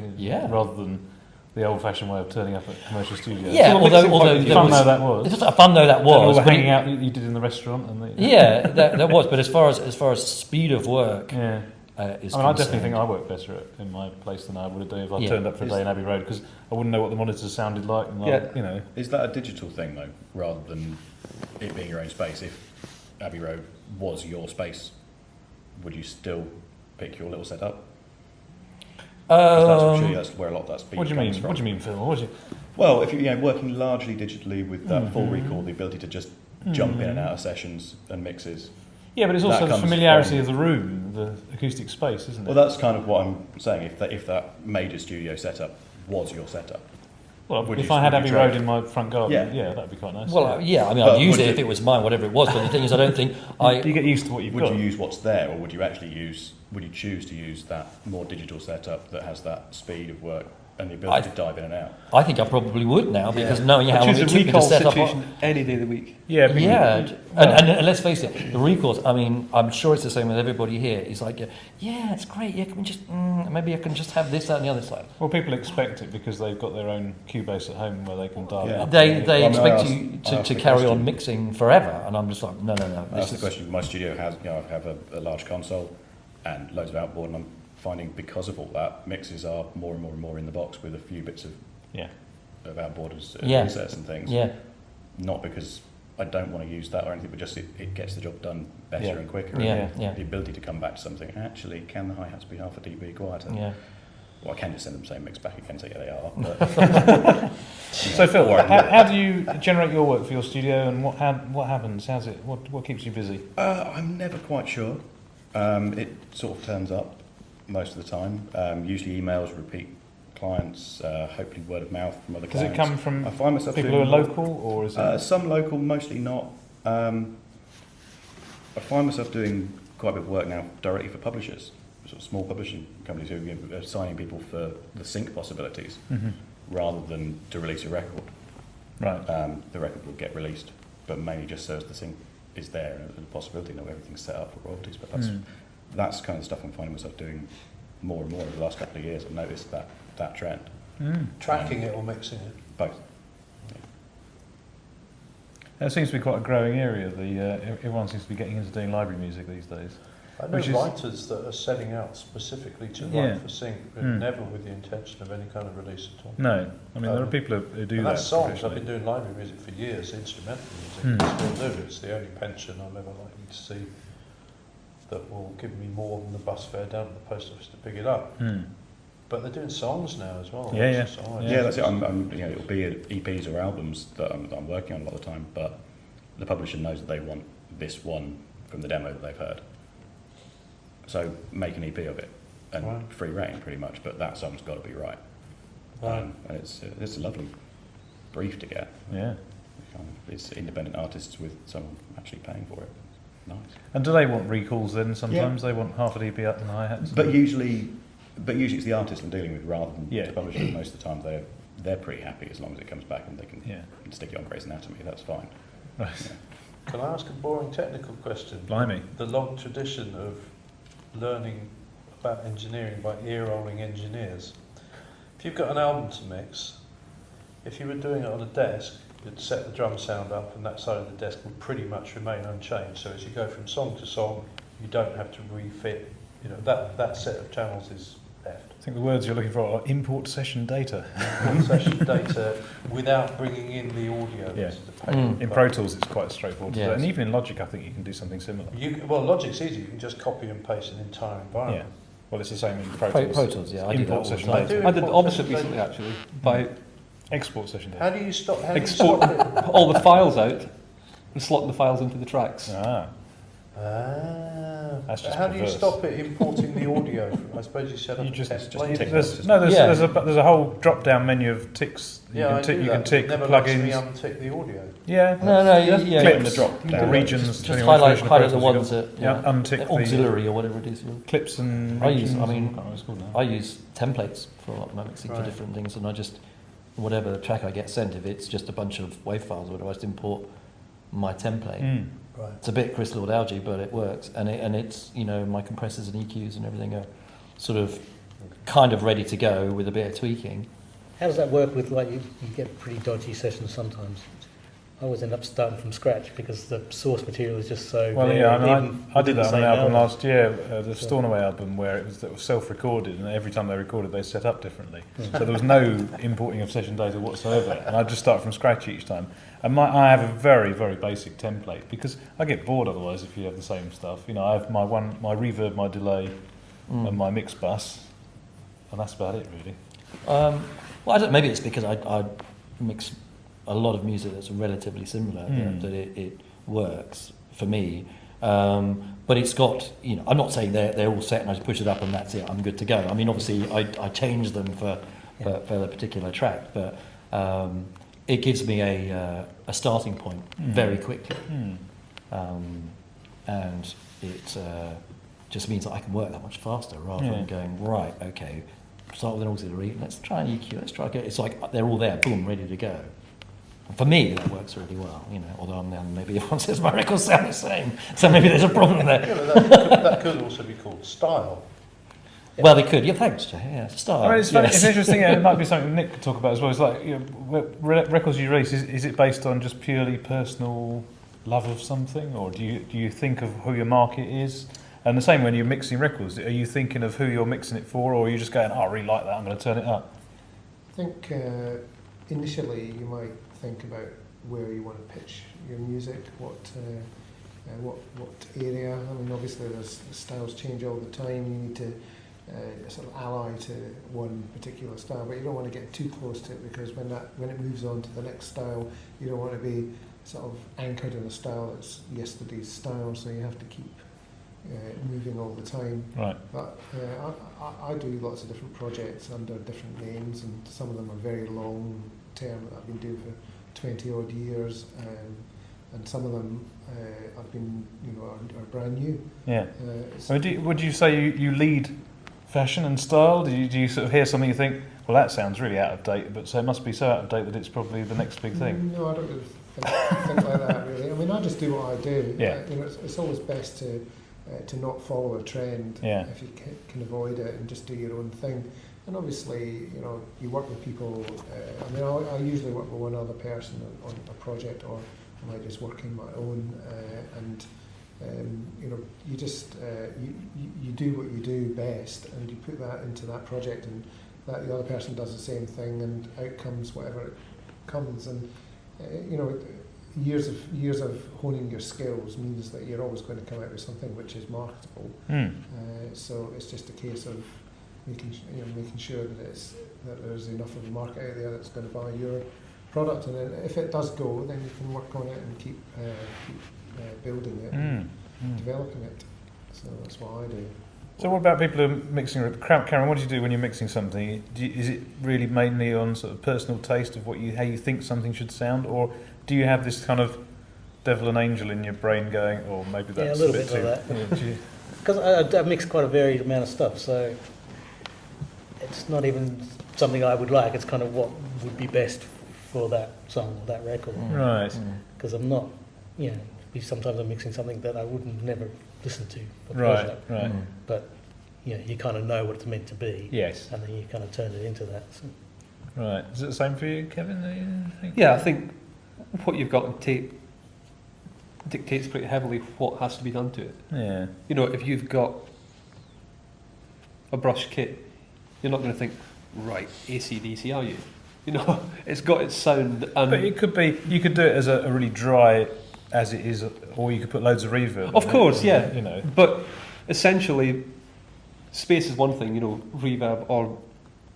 rather than the old-fashioned way of turning up at commercial studios. Yeah, although fun though that was. fun though that was, all the but hanging out you did in the restaurant and that was. But as far as speed of work, yeah. is I definitely concerned, think I work better in my place than I would have done if I Yeah. turned up for a day in Abbey Road because I wouldn't know what the monitors sounded like. And Is that a digital thing though, rather than it being your own space? If Abbey Road was your space, would you still pick your little setup? 'Cause that's where a lot of that speed What do you comes mean? from. What do you mean, Phil? What do you? Well, if you're working largely digitally with that full recall, the ability to just jump in and out of sessions and mixes. Yeah, but it's That also the comes familiarity from- of the room, the acoustic space, isn't it? Well, that's kind of what I'm saying. If that major studio setup was your setup, Well, would if you- I had would you Abbey trade? Road in my front garden, Yeah. that'd be quite nice. well, yeah, I mean, But I'd use would it you- if it was mine, whatever it was. But the thing is, I don't think you get used to what you've would got. you use what's there, or would you actually would you choose to use that more digital setup that has that speed of work and the ability to dive in and out? I think I probably would now because knowing how I long choose it a took me to recall set up. situation any day of the week. Yeah, because And let's face it, the recalls. I mean, I'm sure it's the same with everybody here. It's like, yeah, it's great. Yeah, can we just maybe I can just have this, that, and the other side. well, people expect it because they've got their own Cubase at home where they can dial it Yeah. up. They Well, I expect asked- you I asked to the carry question. on mixing forever, and I'm just like, no. That's the question. My studio has, I have a large console and loads of outboard, and I'm finding because of all that, mixes are more and more and more in the box with a few bits of outboard as insets and things. Yeah, Not because I don't want to use that or anything, but just it gets the job done better and quicker. yeah. The ability to come back to something. Actually, can the hi-hats be half a dB quieter? Yeah. Well, I can just send them the same mix back again, so yeah, they are. But, So Phil, Or- how do you generate your work for your studio, and what happens? How's it? What keeps you busy? I'm never quite sure. It sort of turns up most of the time. Usually emails, repeat clients, hopefully word of mouth from other Does clients. it come from I find myself people who are doing local, or is it? some local, mostly not. I find myself doing quite a bit of work now directly for publishers, sort of small publishing companies who are signing people for the sync possibilities rather than to release a record. Right. The record will get released, but mainly just so as the sync is there and the possibility, not everything's set up for royalties. But that's kind of the stuff I'm finding myself doing more and more over the last couple of years. I've noticed that trend. Tracking it or mixing it? Both. That seems to be quite a growing area. Everyone seems to be getting into doing library music these days. I know Which is- writers that are setting out specifically to Yeah. write for sync, but Mm. never with the intention of any kind of release at all. No, I mean there are people who do And that. that's songs. I've professionally. been doing library music for years, instrumental music, Mm. and still do. It's the only pension I'm ever likely to see that will give me more than the bus fare down to the post office to pick it up. Mm. But they're doing songs now as well. Yeah, lots of songs. Yeah, that's it. It'll be EPs or albums that I'm working on a lot of the time, but the publisher knows that they want this one from the demo that they've heard. So make an EP of it and Right. free reign pretty much, but that song's got to be right. Right. And it's a lovely brief to get. Yeah. It's independent artists with someone actually paying for it. Nice. And do they want recalls then? Sometimes they want half an EP up and hi-hats. But usually it's the artist I'm dealing with rather than Yeah. the publisher. Most of the time they're pretty happy as long as it comes back and they can Yeah. stick it on Grey's Anatomy. That's fine. Right. Can I ask a boring technical question? Blimey. The long tradition of learning about engineering by ear-rolling engineers. If you've got an album to mix, if you were doing it on a desk, you'd set the drum sound up and that side of the desk would pretty much remain unchanged. So as you go from song to song, you don't have to refit. That set of channels is left. I think the words you're looking for are import session data. Session data without bringing in the audio. Yeah. Which is the pain. In Pro Tools it's quite straightforward to do. Yes. And even in Logic I think you can do something similar. Well, Logic's easy. You can just copy and paste an entire Yeah. environment. Well, it's the same in Pro Pro, Tools. Pro Tools, yeah, I do that Import all the session time. data. I did the opposite Import recently, actually, by Export session data. How do you stop? How do you export stop it? all the files out and slotting the files into the tracks. Ah, Ah, That's just how do you perverse. stop it importing the audio? I suppose you set up you a just template. tick there's, boxes. no, there's, Yeah. there's a whole drop down menu of ticks. You Yeah, can I tick, do you that, can but tick it never lets me plugins. untick the audio. Yeah. No, yeah. Clip the drop down. The regions. Just depending on which highlight version of Pro the Tools ones you've that got. Untick the auxiliary or whatever it is. clips and I use- regions. I mean, can't remember what it's called now. I use templates for my mixing for Right. different things, and I just whatever track I get sent, if it's just a bunch of WAV files or whatever, I just import my template. Mm. Right. It's a bit Chris Lord algae, but it works, and it's my compressors and EQs and everything are sort of kind of ready to go with a bit of tweaking. How does that work with, like, you get pretty dodgy sessions sometimes? I always end up starting from scratch because the source material is just so... Well, varied, yeah, I even mean, I did within that the on an same album last year, the Stornoway album, where it was self-recorded, and every time they recorded, they set up differently. So there was no importing of session data whatsoever, and I just start from scratch each time. And I have a very, very basic template because I get bored otherwise if you have the same stuff. I have my reverb, my delay, and my mix bus, and that's about it, really. Well, I don't. Maybe it's because I mix a lot of music that's relatively similar that it works for me. But it's got, I'm not saying they're all set and I just push it up and that's it, I'm good to go. I mean, obviously I change them for the particular track, but it gives me a starting point very quickly. And it just means that I can work that much faster rather than going, right, okay, start with an auxiliary, let's try an EQ, let's try again. It's like they're all there, boom, ready to go. And for me, that works really well, although maybe everyone says my records sound the same, so maybe there's a problem there. Yeah, but that could also be called style. Well, they could. Yeah, thanks, Jay. Yeah, start. I mean, it's funny, yes. it's interesting, and it might be something Nick could talk about as well. It's like, records you release, is it based on just purely personal love of something, or do you think of who your market is? And the same when you're mixing records, are you thinking of who you're mixing it for, or are you just going, I really like that, I'm going to turn it up? I think initially you might think about where you want to pitch your music, what area. I mean, obviously the styles change all the time. You need to sort of ally to one particular style, but you don't want to get too close to it because when it moves on to the next style, you don't want to be sort of anchored in a style that's yesterday's style. So you have to keep moving all the time. Right. But I do lots of different projects under different names, and some of them are very long term that I've been doing for 20 odd years, and some of them I've been are brand new. Yeah. So would you say you lead fashion and style? Do you sort of hear something you think, well, that sounds really out of date, but so it must be so out of date that it's probably the next big thing? No, I don't really think like that really. I mean, I just do what I do. Yeah. It's always best to not follow a trend if you can avoid it and just do your own thing. And obviously, you work with people. I mean, I usually work with one other person on a project, or I might just work on my own. And You just you do what you do best, and you put that into that project, and that the other person does the same thing, and out comes whatever it comes. And years of honing your skills means that you're always going to come out with something which is marketable. So it's just a case of making sure that there's enough of a market out there that's going to buy your product, and then if it does go, then you can work on it and keep building it and developing it. So that's what I do. So what about people who are mixing? Karen, what do you do when you're mixing something? Is it really mainly on sort of personal taste of how you think something should sound, or do you have this kind of devil and angel in your brain going, or maybe that's a little bit bit like too... that. Because I mix quite a varied amount of stuff, so it's not even something I would like. It's kind of what would be best for that song or that record. Right. Because I'm not, sometimes I'm mixing something that I wouldn't never listen to. Right. But you kind of know what it's meant to be. Yes. And then you kind of turn it into that. So. Right. Is it the same for you, Kevin? Yeah, I think what you've got on tape dictates pretty heavily what has to be done to it. Yeah. If you've got a brush kit, you're not going to think, right, AC/DC, are you? It's got its sound. But it could be, you could do it as a really dry as it is, or you could put loads of reverb. Of course, yeah. But essentially, space is one thing, reverb or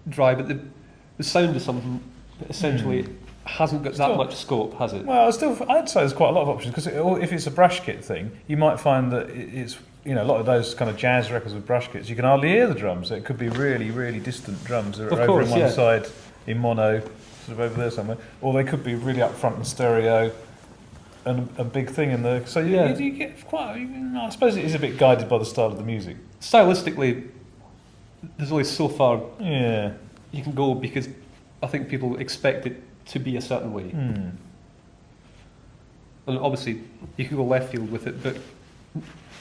dry, but the sound is something that essentially hasn't got that much scope, has it? Well, I'd say there's quite a lot of options, because if it's a brush kit thing, you might find that it's, a lot of those kind of jazz records with brush kits, you can hardly hear the drums. It could be really, really distant drums that are over on one side in mono, sort of over there somewhere, or they could be really up front in stereo and a big thing in there. So you get quite, I suppose it is a bit guided by the style of the music. Stylistically, there's only so far you can go, because I think people expect it to be a certain way. And obviously, you can go left field with it, but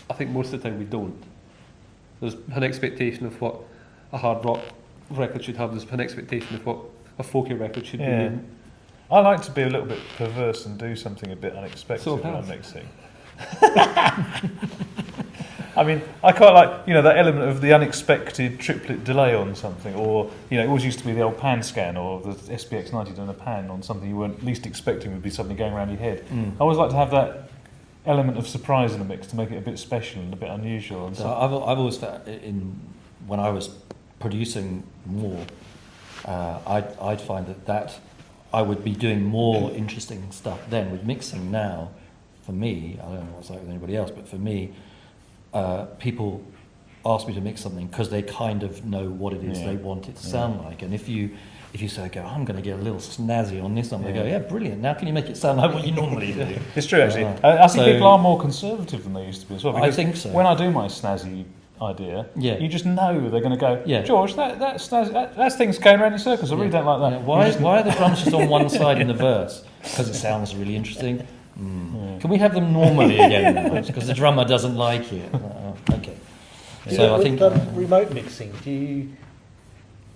I think most of the time we don't. There's an expectation of what a hard rock record should have. There's an expectation of what a folky record should be. I like to be a little bit perverse and do something a bit unexpected when I'm mixing. I mean, I quite like, that element of the unexpected triplet delay on something, or, it always used to be the old pan scan, or the SPX90 doing a pan on something you weren't least expecting would be something going around your head. I always like to have that element of surprise in a mix to make it a bit special and a bit unusual. And so I've always found, when I was producing more, I'd find that I would be doing more interesting stuff then. With mixing now, for me, I don't know what's like with anybody else, but for me, people ask me to mix something because they kind of know what it is they want it to sound like. And if you say, I'm going to get a little snazzy on this one, they go, yeah, brilliant. Now can you make it sound like what you normally do? It's true, actually. I think people are more conservative than they used to be as well. I think so. When I do my snazzy idea, you just know they're going to go, George, that thing's going around in circles. I really don't like that. Yeah. Why are the drums just on one side in the verse? Because it sounds really interesting. Can we have them normally again? Because the drummer doesn't like it. Okay. So I think remote mixing. Do you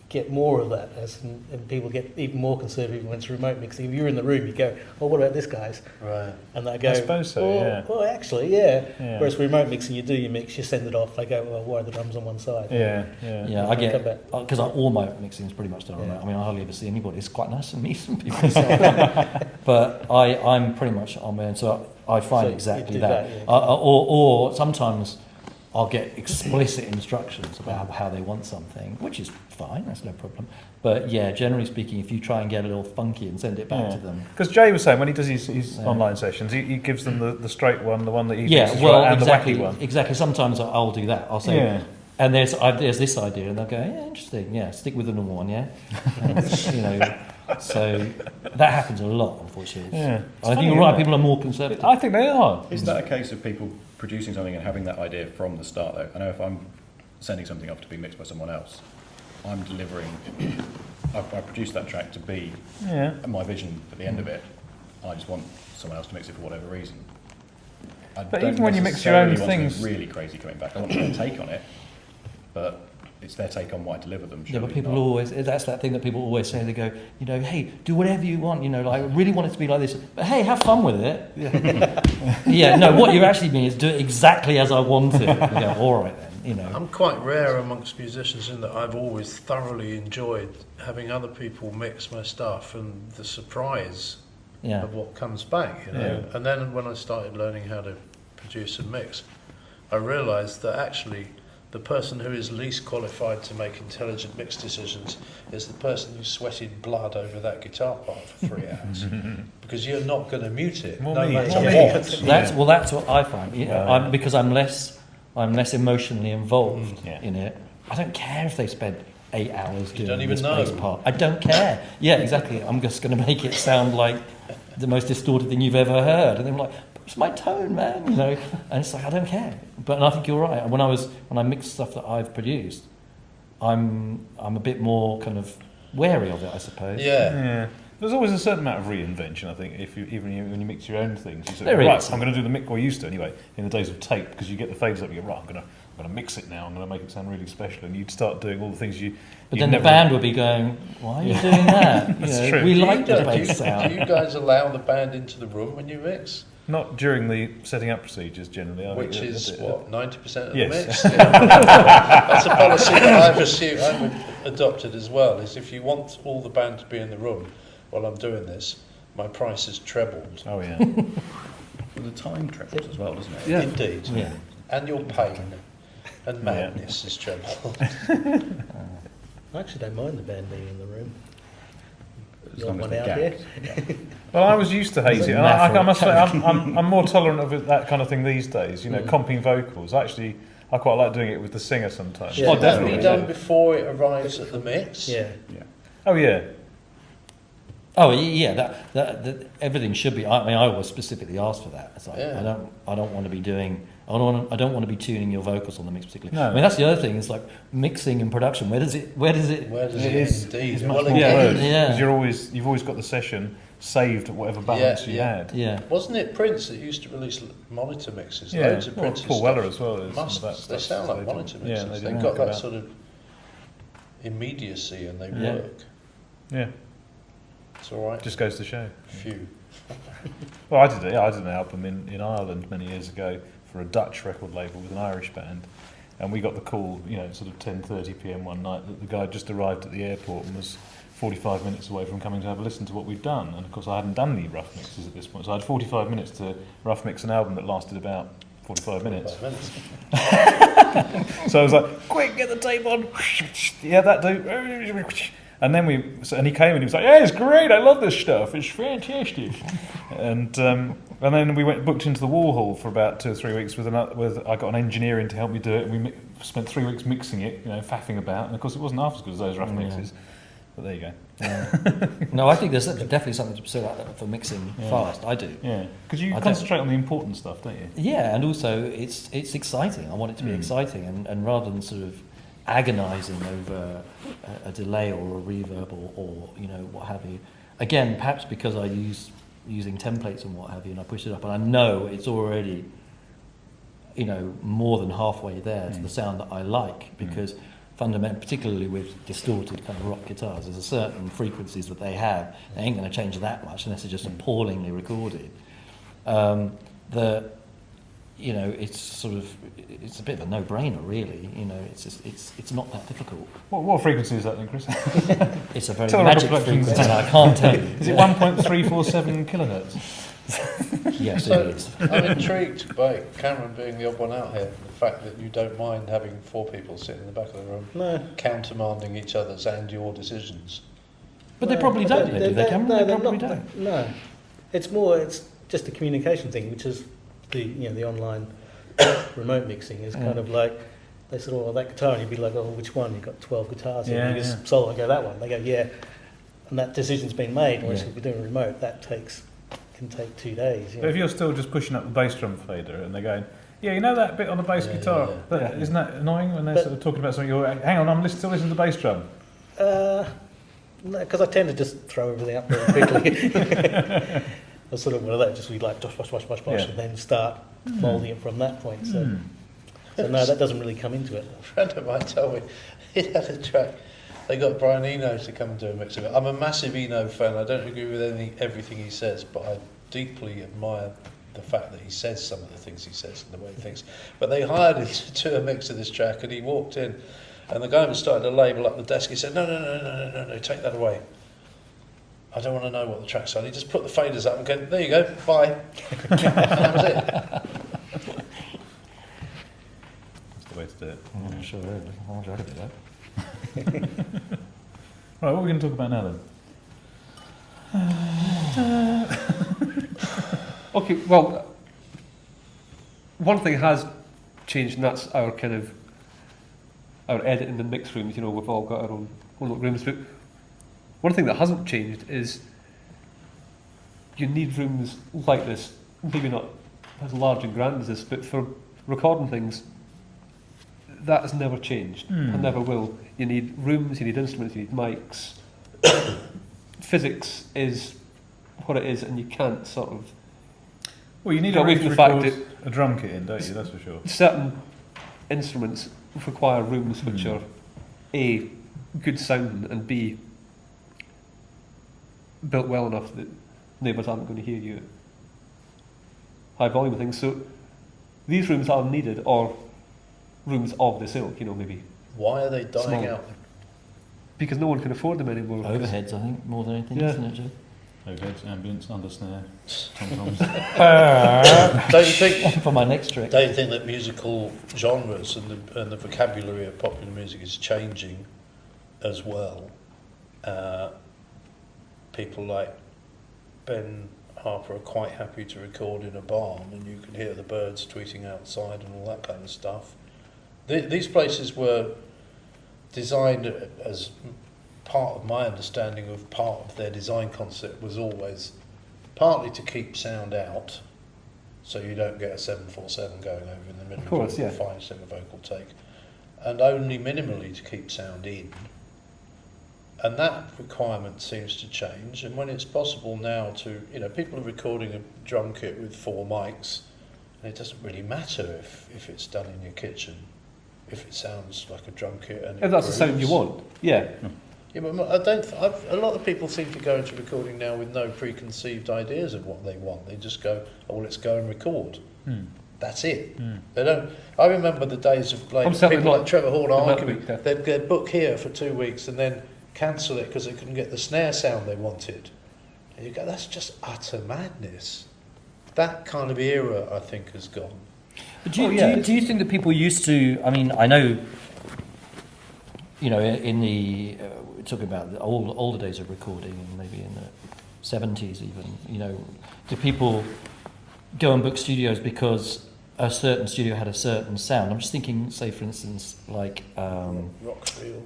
get more of that, and people get even more conservative when it's remote mixing? If you're in the room, you go, what about this, guys? Right. And they go, I suppose so, well, actually, yeah. Whereas remote mixing, you do your mix, you send it off, they go, well, why are the drums on one side? I get, because all my mixing is pretty much done on that. I mean, I hardly ever see anybody. It's quite nice to meet some people. But I'm pretty much on my own, so I find exactly that. Or sometimes I'll get explicit instructions about how they want something, which is fine, that's no problem. But generally speaking, if you try and get a little funky and send it back to them. Because Jay was saying when he does his online sessions, he gives them the straight one, the one that he thinks is well, right, and exactly, the wacky one. Exactly. Sometimes I'll do that. I'll say, and there's this idea, and they'll go, interesting, stick with the normal one, So that happens a lot, unfortunately. I think you're right, people are more conservative. I think they are. Is that a case of people producing something and having that idea from the start, though? I know if I'm sending something off to be mixed by someone else, I'm delivering, I produced that track to be my vision at the end of it. I just want someone else to mix it for whatever reason. But even when you mix your own things, really crazy coming back, I want to take on it, but it's their take on what I deliver them. Yeah, but surely people not. always, that's that thing that people always say, they go, hey, do whatever you want, like, I really want it to be like this, but hey, have fun with it. Yeah, no, what you actually mean is do it exactly as I want it. You go, all right then, I'm quite rare amongst musicians in that I've always thoroughly enjoyed having other people mix my stuff and the surprise Yeah. of what comes back, Yeah. And then when I started learning how to produce and mix, I realised that actually the person who is least qualified to make intelligent mix decisions is the person who sweated blood over that guitar part for 3 hours. Because you're not going to mute it, More no me, matter more me. what. That's what I find. Right. Because I'm less emotionally involved Yeah. in it. I don't care if they spend 8 hours You doing don't even this know. bass part. I don't care. Yeah, exactly. I'm just going to make it sound like the most distorted thing you've ever heard. And they're like, it's my tone, man, And it's like, I don't care. But I think you're right. When I mix stuff that I've produced, I'm a bit more kind of wary of it, I suppose. Yeah. There's always a certain amount of reinvention, I think, when you mix your own things. You say, There right, is. I'm going to do the mix, or used to anyway, in the days of tape, because you get the faders up, you go, right, I'm going to mix it now, I'm going to make it sound really special, and you'd start doing all the things But you'd then the never- band would be going, why are you doing that? That's true. We Do like you the guys- bass do sound. you guys allow the band into the room when you mix? Not during the setting up procedures, generally. I think Which is that- what, 90% of Yes. the mix? Yeah. That's a policy that I've adopted as well, is if you want all the band to be in the room while I'm doing this, my price is trebled. Oh, yeah. Well, the time triples as well, doesn't it? Yeah. Indeed. Yeah. And your pain and madness is trebled. I actually don't mind the band being in the room. As You long want as one they're out gagged. here? Well, I was used to hate it, and I must say I'm more tolerant of that kind of thing these days. Comping vocals. Actually, I quite like doing it with the singer sometimes. Yeah. Should that be definitely. done before it arrives at the mix? Yeah. Oh yeah. Oh yeah, that everything should be. I mean, I was specifically asked for that. It's like Yeah. I don't want to be doing. I don't want to be tuning your vocals on the mix particularly. No. I mean, that's the other thing. It's like mixing and production. Where does it? Where does it is. indeed? It's much Well, more again, close, Yeah. because you've always got the session saved at whatever balance you Yeah. had. Yeah. wasn't it Prince that used to release monitor mixes? Yeah. Loads of Well, Prince's Paul stuff. Weller as well. Is some Must, of that they stuff sound like do. monitor Yeah, mixes. they They've do. got that About- sort of immediacy and they Yeah. work. Yeah, It's all right. just goes to show. Phew. Well, I did an album in Ireland many years ago for a Dutch record label with an Irish band, and we got the call, sort of 10:30 p.m. one night that the guy had just arrived at the airport and was 45 minutes away from coming to have a listen to what we'd done. And of course, I hadn't done any rough mixes at this point, so I had 45 minutes to rough mix an album that lasted about 45 minutes. 5 minutes. So I was like, quick, get the tape on. Yeah, that do. And then he came and he was like, yeah, it's great, I love this stuff, it's fantastic. And then we booked into the Warhol for about 2 or 3 weeks I got an engineer in to help me do it, and we spent 3 weeks mixing it, faffing about, and of course it wasn't half as good as those rough mixes. But there you go. No, I think there's definitely something to say about that for mixing fast. I do. Yeah, because you I concentrate on the important stuff, don't you? Yeah, and also it's exciting. I want it to be exciting, and rather than sort of agonising over a delay or a reverb or what have you. Again, perhaps because I using templates and what have you, and I push it up, and I know it's already more than halfway there to the sound that I like, because fundamentally, particularly with distorted kind of rock guitars, there's a certain frequencies that they have. They ain't going to change that much unless they're just appallingly recorded. It's a bit of a no-brainer, really. It's not that difficult. What frequency is that then, Chris? It's a very Tell the magic record collections. frequency. I can't tell you. Is it 1.347 kilohertz? Yes, So, it is. I'm intrigued by Cameron being the odd one out here. The fact that you don't mind having 4 people sitting in the back of the room, No. countermanding each other's and your decisions. But they probably don't, do they, Cameron? No, They they're probably not. don't. No. It's just a communication thing, which is the online remote mixing is kind of like, they said, oh, that guitar, and you'd be like, oh, which one? You've got 12 guitars. Yeah, And you just solo, I go, that one. They go, yeah. And that decision's been made. Whereas if we're doing remote, that can take 2 days. But if you're still just pushing up the bass drum fader and they're going, yeah, that bit on the bass guitar, but isn't that annoying when they're sort of talking about something, you're hang on, I'm still listening to the bass drum. No, because I tend to just throw everything up very quickly. I sort of one of that, just we like wash, Yeah. and then start moulding it from that point. So So no, that doesn't really come into it. A friend of mine told me he had a track. They got Brian Eno to come and do a mix of it. I'm a massive Eno fan. I don't agree with everything he says, but I deeply admire the fact that he says some of the things he says and the way he thinks. But they hired him to do a mix of this track, and he walked in, and the guy was starting to label up the desk. He said, no, take that away. I don't want to know what the track's on. He just put the faders up and go, there you go, bye. And that was it. That's the way to do it. I'm sure. I'll try to do that. Right, what are we going to talk about now then? Okay, well, one thing has changed, and that's our kind of our editing and mix rooms. You know, we've all got our own little rooms. But one thing that hasn't changed is you need rooms like this. Maybe not as large and grand as this, but for recording things, that has never changed and never will. You need rooms, you need instruments, you need mics. Physics is what it is, and you can't sort of. Well, you need Got a away room from to the fact record a drum kit in, don't you? That's for sure. Certain instruments require rooms which are A, good sounding, and B, built well enough that neighbours aren't going to hear you at high volume of things. So these rooms are needed, or rooms of this ilk, you know, maybe. Why are they dying Small. out? Because no one can afford them anymore. Overheads, I think, more than anything, Yeah. isn't it, Joe? Overheads, ambience, under snare, tom-toms. Don't you think? For my next trick. Don't you think that musical genres and the vocabulary of popular music is changing as well? People like Ben Harper are quite happy to record in a barn, and you can hear the birds tweeting outside and all that kind of stuff. These places were designed as part of my understanding of part of their design concept was always partly to keep sound out, so you don't get a 747 going over in the middle Of course, of yeah. a fine centre vocal take, and only minimally to keep sound in. And that requirement seems to change, and when it's possible now to, you know, people are recording a drum kit with 4 mics, and it doesn't really matter if it's done in your kitchen, if it sounds like a drum kit and If that's the sound you want, yeah. Yeah, but a lot of people seem to go into recording now with no preconceived ideas of what they want. They just go, oh, well, let's go and record. That's it. They don't. I remember the days of like I'm certainly people not like Trevor Horn in that arguing. week, yeah. They'd book here for 2 weeks and then cancel it because they couldn't get the snare sound they wanted. And you go, that's just utter madness. That kind of era, I think, has gone. But do you think that people used to? I mean, I know. You know, in the we're talking about the older days of recording, and maybe in the 70s even. You know, do people go and book studios because a certain studio had a certain sound? I'm just thinking, say for instance, like Rockfield.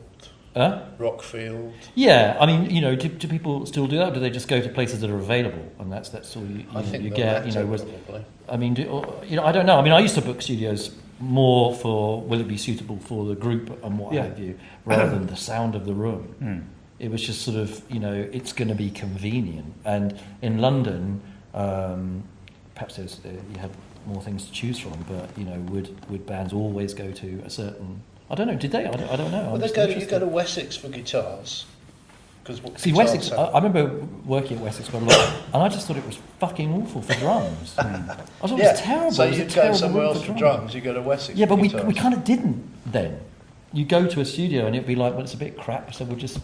Rockfield. Yeah, I mean, you know, do people still do that? Or do they just go to places that are available, and that's all I think you the get? You know, latter, probably. I mean, you know, I don't know. I mean, I used to book studios more for will it be suitable for the group and what have you, rather than the sound of the room. It was just sort of, you know, it's going to be convenient. And in London, perhaps you have more things to choose from, but you know, would bands always go to a certain? I don't know. Did they? I don't know. Well, you go to Wessex for guitars. See, Wessex, I remember working at Wessex quite a lot, and I just thought it was fucking awful for drums. I thought it was terrible. So It was a you'd go terrible somewhere room else for drums, you go to Wessex. Yeah, but for we guitars. kind of didn't then. You go to a studio and it'd be like, well, it's a bit crap, so we'll just.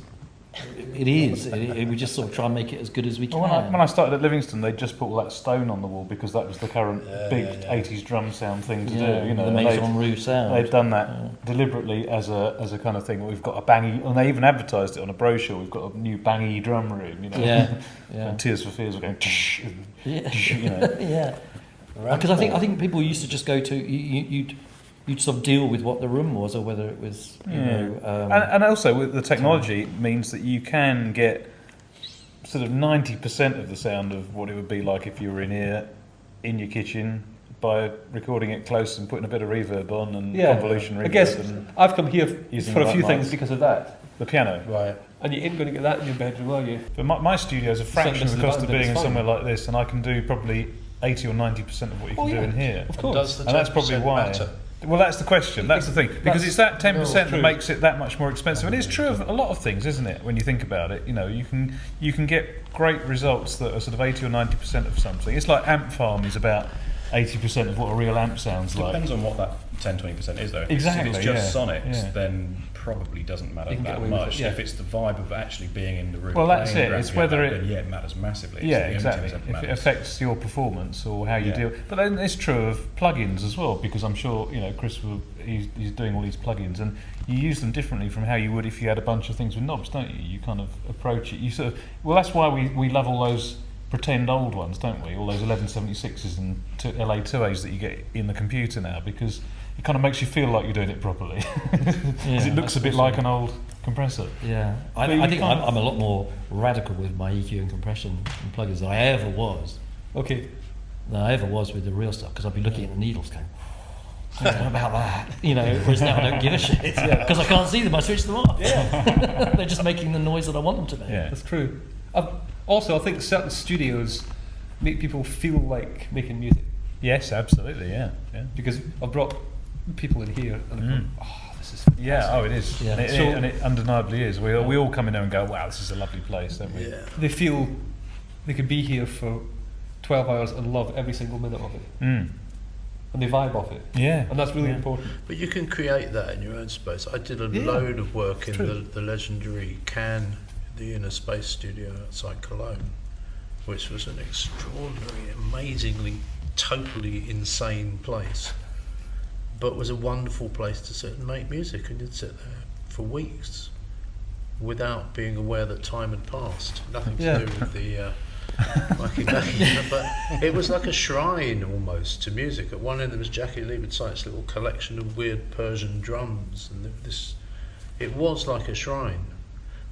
It is. We just sort of try and make it as good as we can. Well, when I started at Livingston, they just put all that stone on the wall because that was the current big 80s drum sound thing to do. You know, the Maison Rouge sound. They've done that deliberately as a kind of thing. We've got a bangy, and they even advertised it on a brochure. We've got a new bangy drum room. You know, Yeah. And Tears for Fears were going. Yeah. You know. Yeah. Because I think people used to just go to you'd sort of deal with what the room was, or whether it was, you know. And also, with the technology, it means that you can get sort of 90% of the sound of what it would be like if you were in here, in your kitchen, by recording it close and putting a bit of reverb on and convolution reverb. I guess and I've come here using for the a few right things mics. because of that. The piano. Right. And you ain't going to get that in your bedroom, are you? But my studio's a fraction of the cost of being in It's fine. somewhere like this, and I can do probably 80 or 90% of what you can do in here. Of course. Does the And that's probably 10% why. matter? Well, that's the question. That's the thing, because it's that 10% that true. makes it that much more expensive. And it's true of a lot of things, isn't it? When you think about it, you can get great results that are sort of 80 or 90% of something. It's like Amp Farm is about 80% of what a real amp sounds like. Depends on what that 10-20% is, though. Exactly, If it's just yeah, sonics, yeah. then probably doesn't matter You can get that away with much. it, yeah. If it's the vibe of actually being in the room, Well, that's playing it. grand It's piano, whether it- then yeah, it matters massively. It's Yeah, the only exactly. 10% that If it matters. affects your performance or how you Yeah. deal. But then it's true of plugins as well, because I'm sure Chris he's doing all these plugins, and you use them differently from how you would if you had a bunch of things with knobs, don't you? You kind of approach it. You sort of that's why we love all those pretend old ones, don't we? All those 1176s and LA2As that you get in the computer now, because it kind of makes you feel like you're doing it properly, because it looks a bit like an old compressor. Yeah, But I you think can't- I'm a lot more radical with my EQ and compression and plugins than I ever was. Okay. Than I ever was with the real stuff, because I'd be looking at the needles going, what about that? Whereas now I don't give a shit, because I can't see them, I switch them off. Yeah. They're just making the noise that I want them to make. Yeah. That's true. Also, I think certain studios make people feel like making music, Yes, absolutely. Yeah. Yeah. because I've brought people in here and they've gone, oh, this is Yeah, oh, it is. Yeah. And it undeniably is. We all come in there and go, wow, this is a lovely place, don't we? Yeah. they feel they could be here for 12 hours and love every single minute of it, Mm. and they vibe off it, Yeah. and that's really Yeah. important. But you can create that in your own space. I did a Yeah, load of work in true. the legendary the Inner Space Studio outside Cologne, which was an extraordinary, amazingly, totally insane place, but was a wonderful place to sit and make music, and you'd sit there for weeks without being aware that time had passed. Nothing to Yeah. do with the wacky wacky, but it was like a shrine almost to music. At one end there was Jackie Lieberzeit's little collection of weird Persian drums, and it was like a shrine.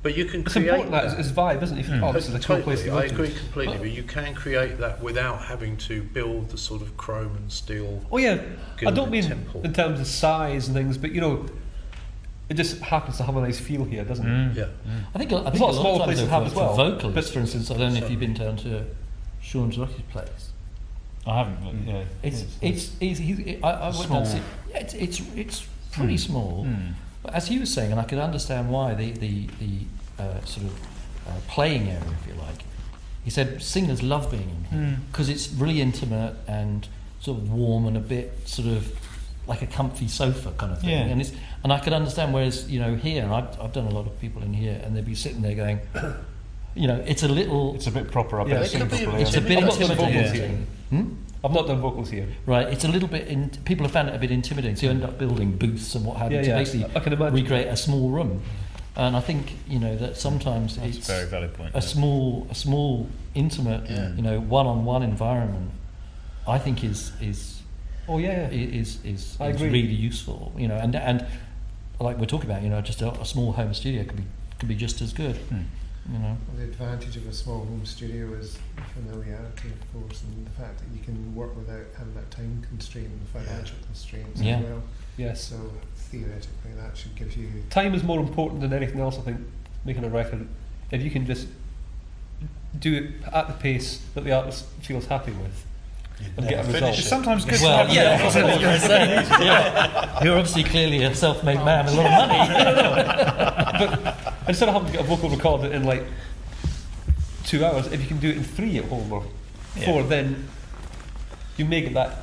But you can It's create important that. that it's vibe, isn't it? Oh, this is a cool place to go I to. agree completely, but you can create that without having to build the sort of chrome and steel. Oh yeah, I don't Gilded mean temple. in terms of size and things, but it just happens to have a nice feel here, doesn't it? Yeah. I think There's a lots of lot smaller of times places for, have as well, for vocalists, but- for instance, I don't know if you've been down to Sean Rocky's place. I haven't, but yeah. I went down to see, yeah, it's pretty small. Mm. But as he was saying, and I could understand why the sort of playing area, if you like. He said singers love being in here because it's really intimate and sort of warm and a bit sort of like a comfy sofa kind of thing. Yeah. And I could understand. Whereas here, and I've done a lot of people in here, and they'd be sitting there going, it's a little, It's a bit proper up Yeah, there. it could be- properly, it's a isn't bit it? I've not done vocals intimidating. here. I've not done vocals here. Right, it's a little bit. People have found it a bit intimidating. So you end up building booths and what have you Yeah, to yeah, basically I can imagine. recreate a small room. And I think that sometimes That's it's a very valid point. a small, intimate, Yeah. one-on-one environment. I think is Oh yeah, is I is agree. really useful. And like we're talking about, just a small home studio could be just as good. Well, the advantage of a small home studio is familiarity, of course, and the fact that you can work without having that time constraint and financial constraints Yeah. as well. yes. So theoretically, that should give you. Time is more important than anything else, I think, making a record. If you can just do it at the pace that the artist feels happy with and get a result. It's sometimes good Well, to have yeah, that's what you were saying. Yeah. You're obviously clearly a self-made man with a lot of money. But instead of having to get a vocal recorded in like 2 hours, if you can do it in 3 at home or 4, then you make it that.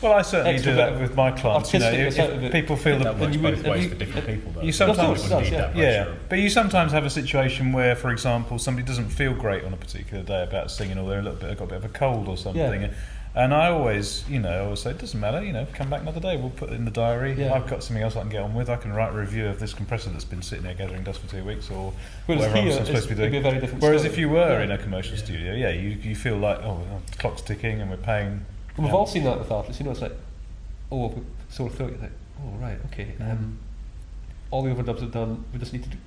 Well, I certainly Extra do bit that of with my clients. artistic out of If it. people feel That that works you both would- ways you- for different people, though. you Some sometimes- people need yeah. that yeah, pressure. but you sometimes have a situation where, for example, somebody doesn't feel great on a particular day about singing, or they're got a bit of a cold or something. Yeah. And I always say, it doesn't matter, come back another day, we'll put it in the diary. Yeah. I've got something else I can get on with. I can write a review of this compressor that's been sitting there gathering dust for 2 weeks, or Whereas whatever here, I'm supposed to be it'd be doing. a very different Whereas story. if you were Yeah. in a commercial studio, you feel like, the clock's ticking and we're paying. And we've all seen that with artists, it's like, sore throat, you're like, right, okay. All the overdubs are done, we just need to do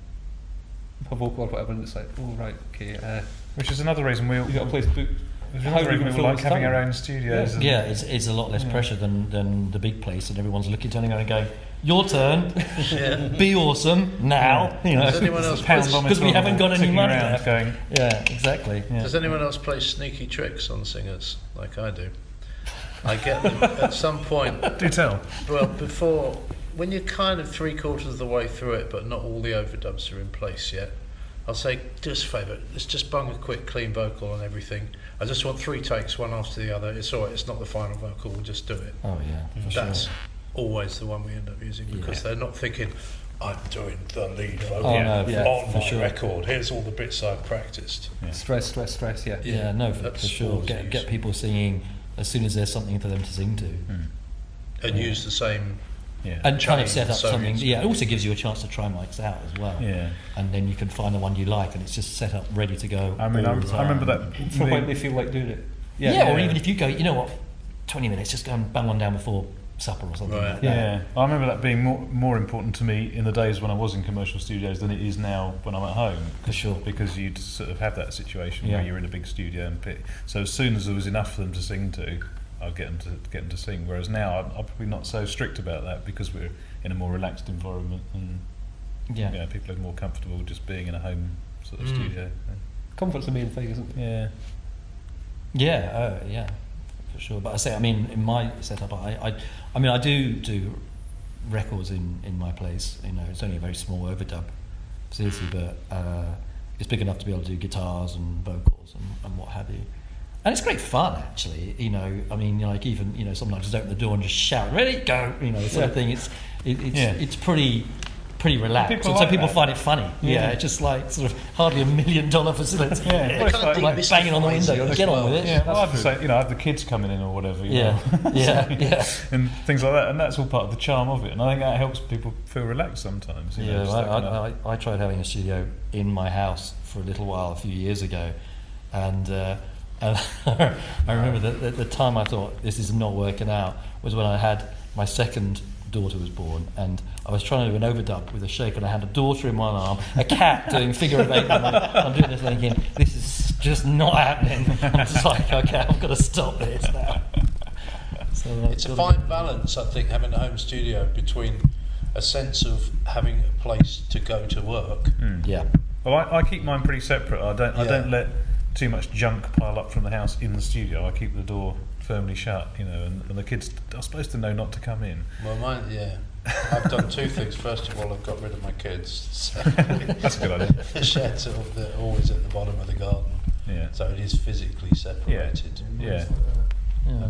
a vocal or whatever, and it's like, right, okay. Which is another reason we You've got a place to book. Which is How another do you reason we fill like this having time? our own studios. Yeah, it's a lot less pressure than the big place, and everyone's turning around and going, "Your turn, Yeah. be awesome now." Does anyone else Because we haven't got any ticking money around left. going, Yeah, exactly. yeah. Does anyone else play sneaky tricks on singers like I do? I get them at some point. Do tell. Well, before, when you're kind of 3/4 of the way through it, but not all the overdubs are in place yet, I'll say, do us a favour, let's just bung a quick clean vocal on everything. I just want 3 takes, one after the other. It's all right, it's not the final vocal, we'll just do it. Oh yeah, for That's sure. always the one we end up using, because they're not thinking, I'm doing the lead vocal Oh, no, on for my sure. record. Here's all the bits I've practiced. Stress, yeah. Yeah, no, for That's sure. always Get used. people singing as soon as there's something for them to sing to. And use the same. Yeah. And kind of Chain, set up so something. it's- Yeah, it also gives you a chance to try mics out as well. Yeah. And then you can find the one you like, and it's just set up, ready to go. I mean, all the I remember time. that. For when they feel like doing it. Yeah, or even if you go, you know what, 20 minutes, just go and bang one down before supper or something Right. like that. Yeah, I remember that being more important to me in the days when I was in commercial studios than it is now when I'm at home. For sure. Because you'd sort of have that situation Yeah. where you're in a big studio and pick. So as soon as there was enough for them to sing to, I'd get them to sing. Whereas now I'm probably not so strict about that because we're in a more relaxed environment and Yeah. you know, people are more comfortable just being in a home sort of studio. Comfort's the main thing, isn't it? Yeah. Yeah, yeah, for sure. But I say, I mean, in my setup, I mean, I do records in my place. You know, it's only a very small overdub facility, but it's big enough to be able to do guitars and vocals and what have you. And it's great fun, actually. You know, I mean, like even sometimes just open the door and just shout, "Ready, go!" You know, sort of thing. It's pretty relaxed. People And so like people that. find it funny. Yeah. It's just like sort of hardly $1 million facility. Yeah. Well, it's like- like banging on the window. as Get well. on with it. Yeah, well, I have to say, I have the kids coming in or whatever. You Yeah, know. yeah. And things like that, and that's all part of the charm of it. And I think that helps people feel relaxed sometimes. You know, Yeah, just that kind of- I tried having a studio in my house for a little while, a few years ago, and I remember that the time I thought this is not working out was when I had my second daughter was born, and I was trying to do an overdub with a shake, and I had a daughter in one arm, a cat doing figure of 8, and I'm doing this thinking, this is just not happening. I'm just like, okay, I've got to stop this now. So It's a fine balance, I think, having a home studio between a sense of having a place to go to work. Yeah. Well, I keep mine pretty separate. I don't let too much junk pile up from the house in the studio. I keep the door firmly shut, and the kids are supposed to know not to come in. Well, mine, I've done 2 things. First of all, I've got rid of my kids. So That's a good idea. the sheds are always at the bottom of the garden, Yeah. so it is physically separated. Yeah. Yeah.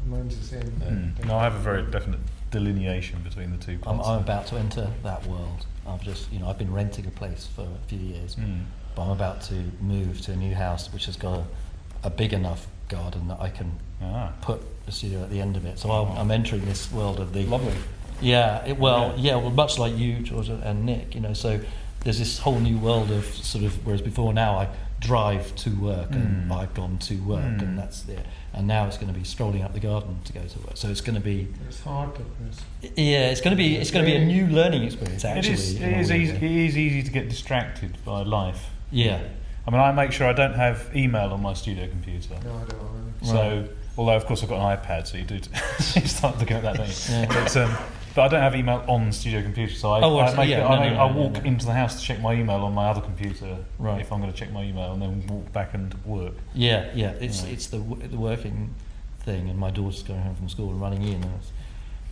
Mine's the same. No, I have a very definite delineation between the two I'm parts. about to enter that world. I've been renting a place for a few years, but I'm about to move to a new house which has got a big enough garden that I can put a studio at the end of it. So I'm entering this world of the Lovely. well, much like you, George, and Nick. So there's this whole new world of sort of, whereas before now I drive to work and I've gone to work and that's it. And now it's going to be strolling up the garden to go to work. So it's going to be It's hard to press. it's going to be a new learning experience. Actually, It is easy to get distracted by life. Yeah. I mean, I make sure I don't have email on my studio computer. No, I don't know. So, although of course I've got an iPad, so you do you start looking at that, don't you? Yeah. But I don't have email on the studio computer, so I walk into the house to check my email on my other computer if I'm going to check my email, and then walk back and work. Yeah. It's the working thing, and my daughter's going home from school and running in.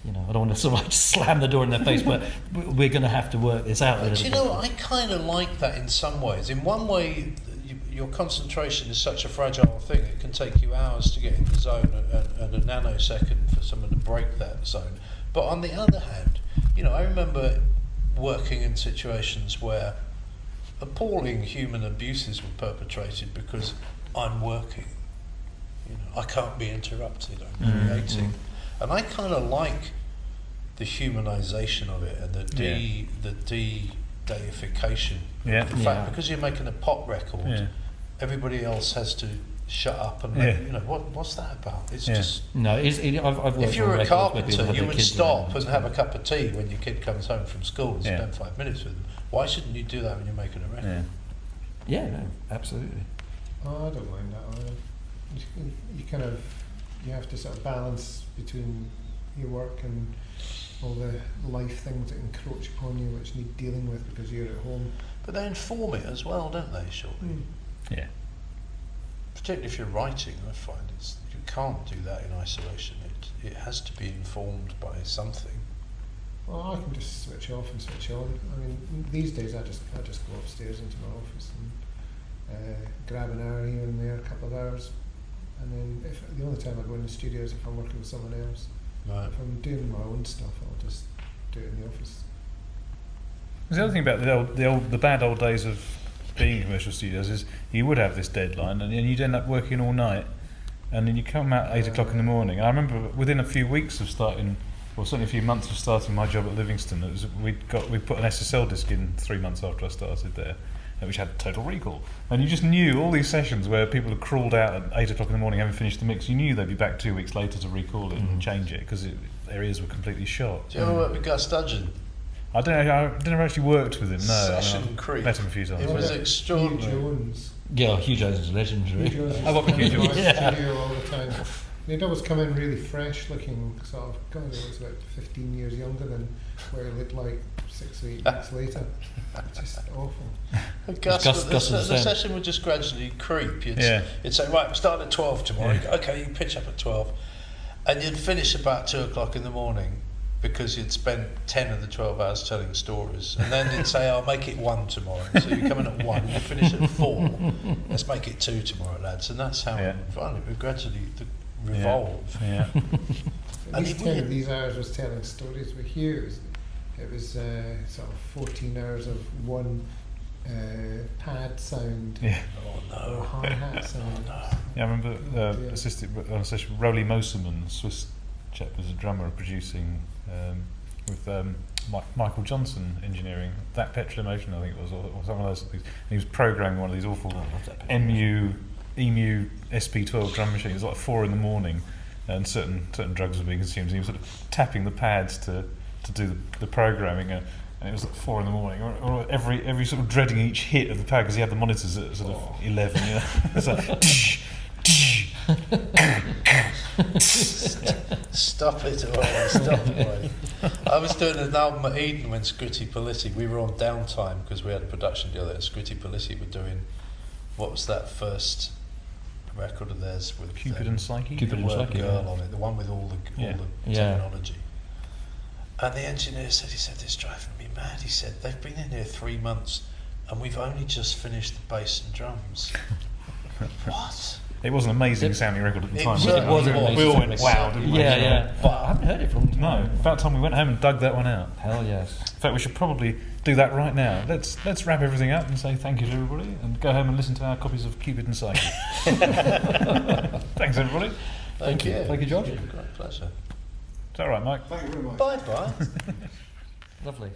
And I don't want to sort of like slam the door in their face, but we're going to have to work this out. But I kind of like that in some ways. In one way, your concentration is such a fragile thing. It can take you hours to get in the zone and a nanosecond for someone to break that zone. But on the other hand, I remember working in situations where appalling human abuses were perpetrated because I'm working. I can't be interrupted. I'm creating. And I kind of like the humanisation of it and the de-deification. Yeah. The fact because you're making a pop record, everybody else has to shut up and what's that about? It's just no. I've worked if you're on a records where people carpenter, have you their would kids stop around. and have a cup of tea when your kid comes home from school and spend 5 minutes with them. Why shouldn't you do that when you're making a record? Yeah, no, absolutely. Oh, I don't mind that either. You have to sort of balance between your work and all the life things that encroach upon you, which need dealing with because you're at home. But they inform it as well, don't they, surely? Yeah. Particularly if you're writing, I find you can't do that in isolation. it has to be informed by something. Well, I can just switch off and switch on. I mean, these days I just go upstairs into my office and grab an hour here and there, a couple of hours, and then if the only time I go in the studio is if I'm working with someone else. Right. If I'm doing my own stuff, I'll just do it in the office. The other thing about the bad old days of being in commercial studios is you would have this deadline, and then you'd end up working all night, and then you come out at 8 o'clock in the morning. And I remember within a few weeks of starting, or certainly a few months of starting my job at Livingston, we put an SSL disc in 3 months after I started there, which had Total Recall. And you just knew all these sessions where people had crawled out at 8 o'clock in the morning having finished the mix, you knew they'd be back 2 weeks later to recall it and change it, because their ears were completely shot. Do you ever work with Gus Dudgeon? I never actually worked with him, no. Session creep. Met him a few times. It was Hugh extraordinary. Jones. Yeah, Hugh Jones is legendary. Hugh Jones I work with Hugh used to come Jones. into my studio all the time. He'd always come in really fresh looking, sort of, God, he was about 15 years younger than where he looked like 6 or 8 weeks later. Just awful. Gus, Gus the was the same. session would just gradually creep. You'd Yeah. say, right, we're starting at 12 tomorrow. Yeah. Okay, you pitch up at 12. And you'd finish about 2 o'clock in the morning because you'd spent 10 of the 12 hours telling stories. And then you'd say, I'll make it 1 tomorrow. So you come in at 1, you finish at 4. Let's make it 2 tomorrow, lads. And that's how it would gradually revolve. Yeah. At least 10 of these hours was telling stories with Hugh. It was sort of 14 hours of one pad sound Yeah. Oh or no. hi-hat sound. Yeah, I remember dear. assisted on a session with Roly Moserman, Swiss chap, was a drummer producing with Michael Johnson engineering that Petrol Emotion, I think it was, or some of those things. And he was programming one of these awful EMU SP12 drum machines. It was like 4 in the morning, and certain drugs were being consumed. And he was sort of tapping the pads to do the programming. And it was like 4 in the morning, or every sort of dreading each hit of the pad, because he had the monitors at sort of 11. You know, it's like. Stop it away, stop it away. I was doing an album at Eden when Scritti Politti, we were on downtime because we had a production deal there. Scritti Politti were doing, what was that first record of theirs with Cupid and Psyche? Cupid and the word Psyche, girl yeah. on it, the one with all the Yeah. technology. And the engineer said, "This is driving me mad." He said, "They've been in here 3 months and we've only just finished the bass and drums." What? It was an amazing sounding record at the It time. certainly wasn't it? was. We all went, wow, didn't we? Yeah, yeah. But I haven't heard it from No, about time we went home and dug that one out. Hell yes. In fact, we should probably do that right now. Let's wrap everything up and say thank you to everybody, and go home and listen to our copies of Cupid and Psyche. Thanks, everybody. Thank you. Thank you, George. Great pleasure. Is that all right, Mike? Thank you very much. Bye bye. Lovely.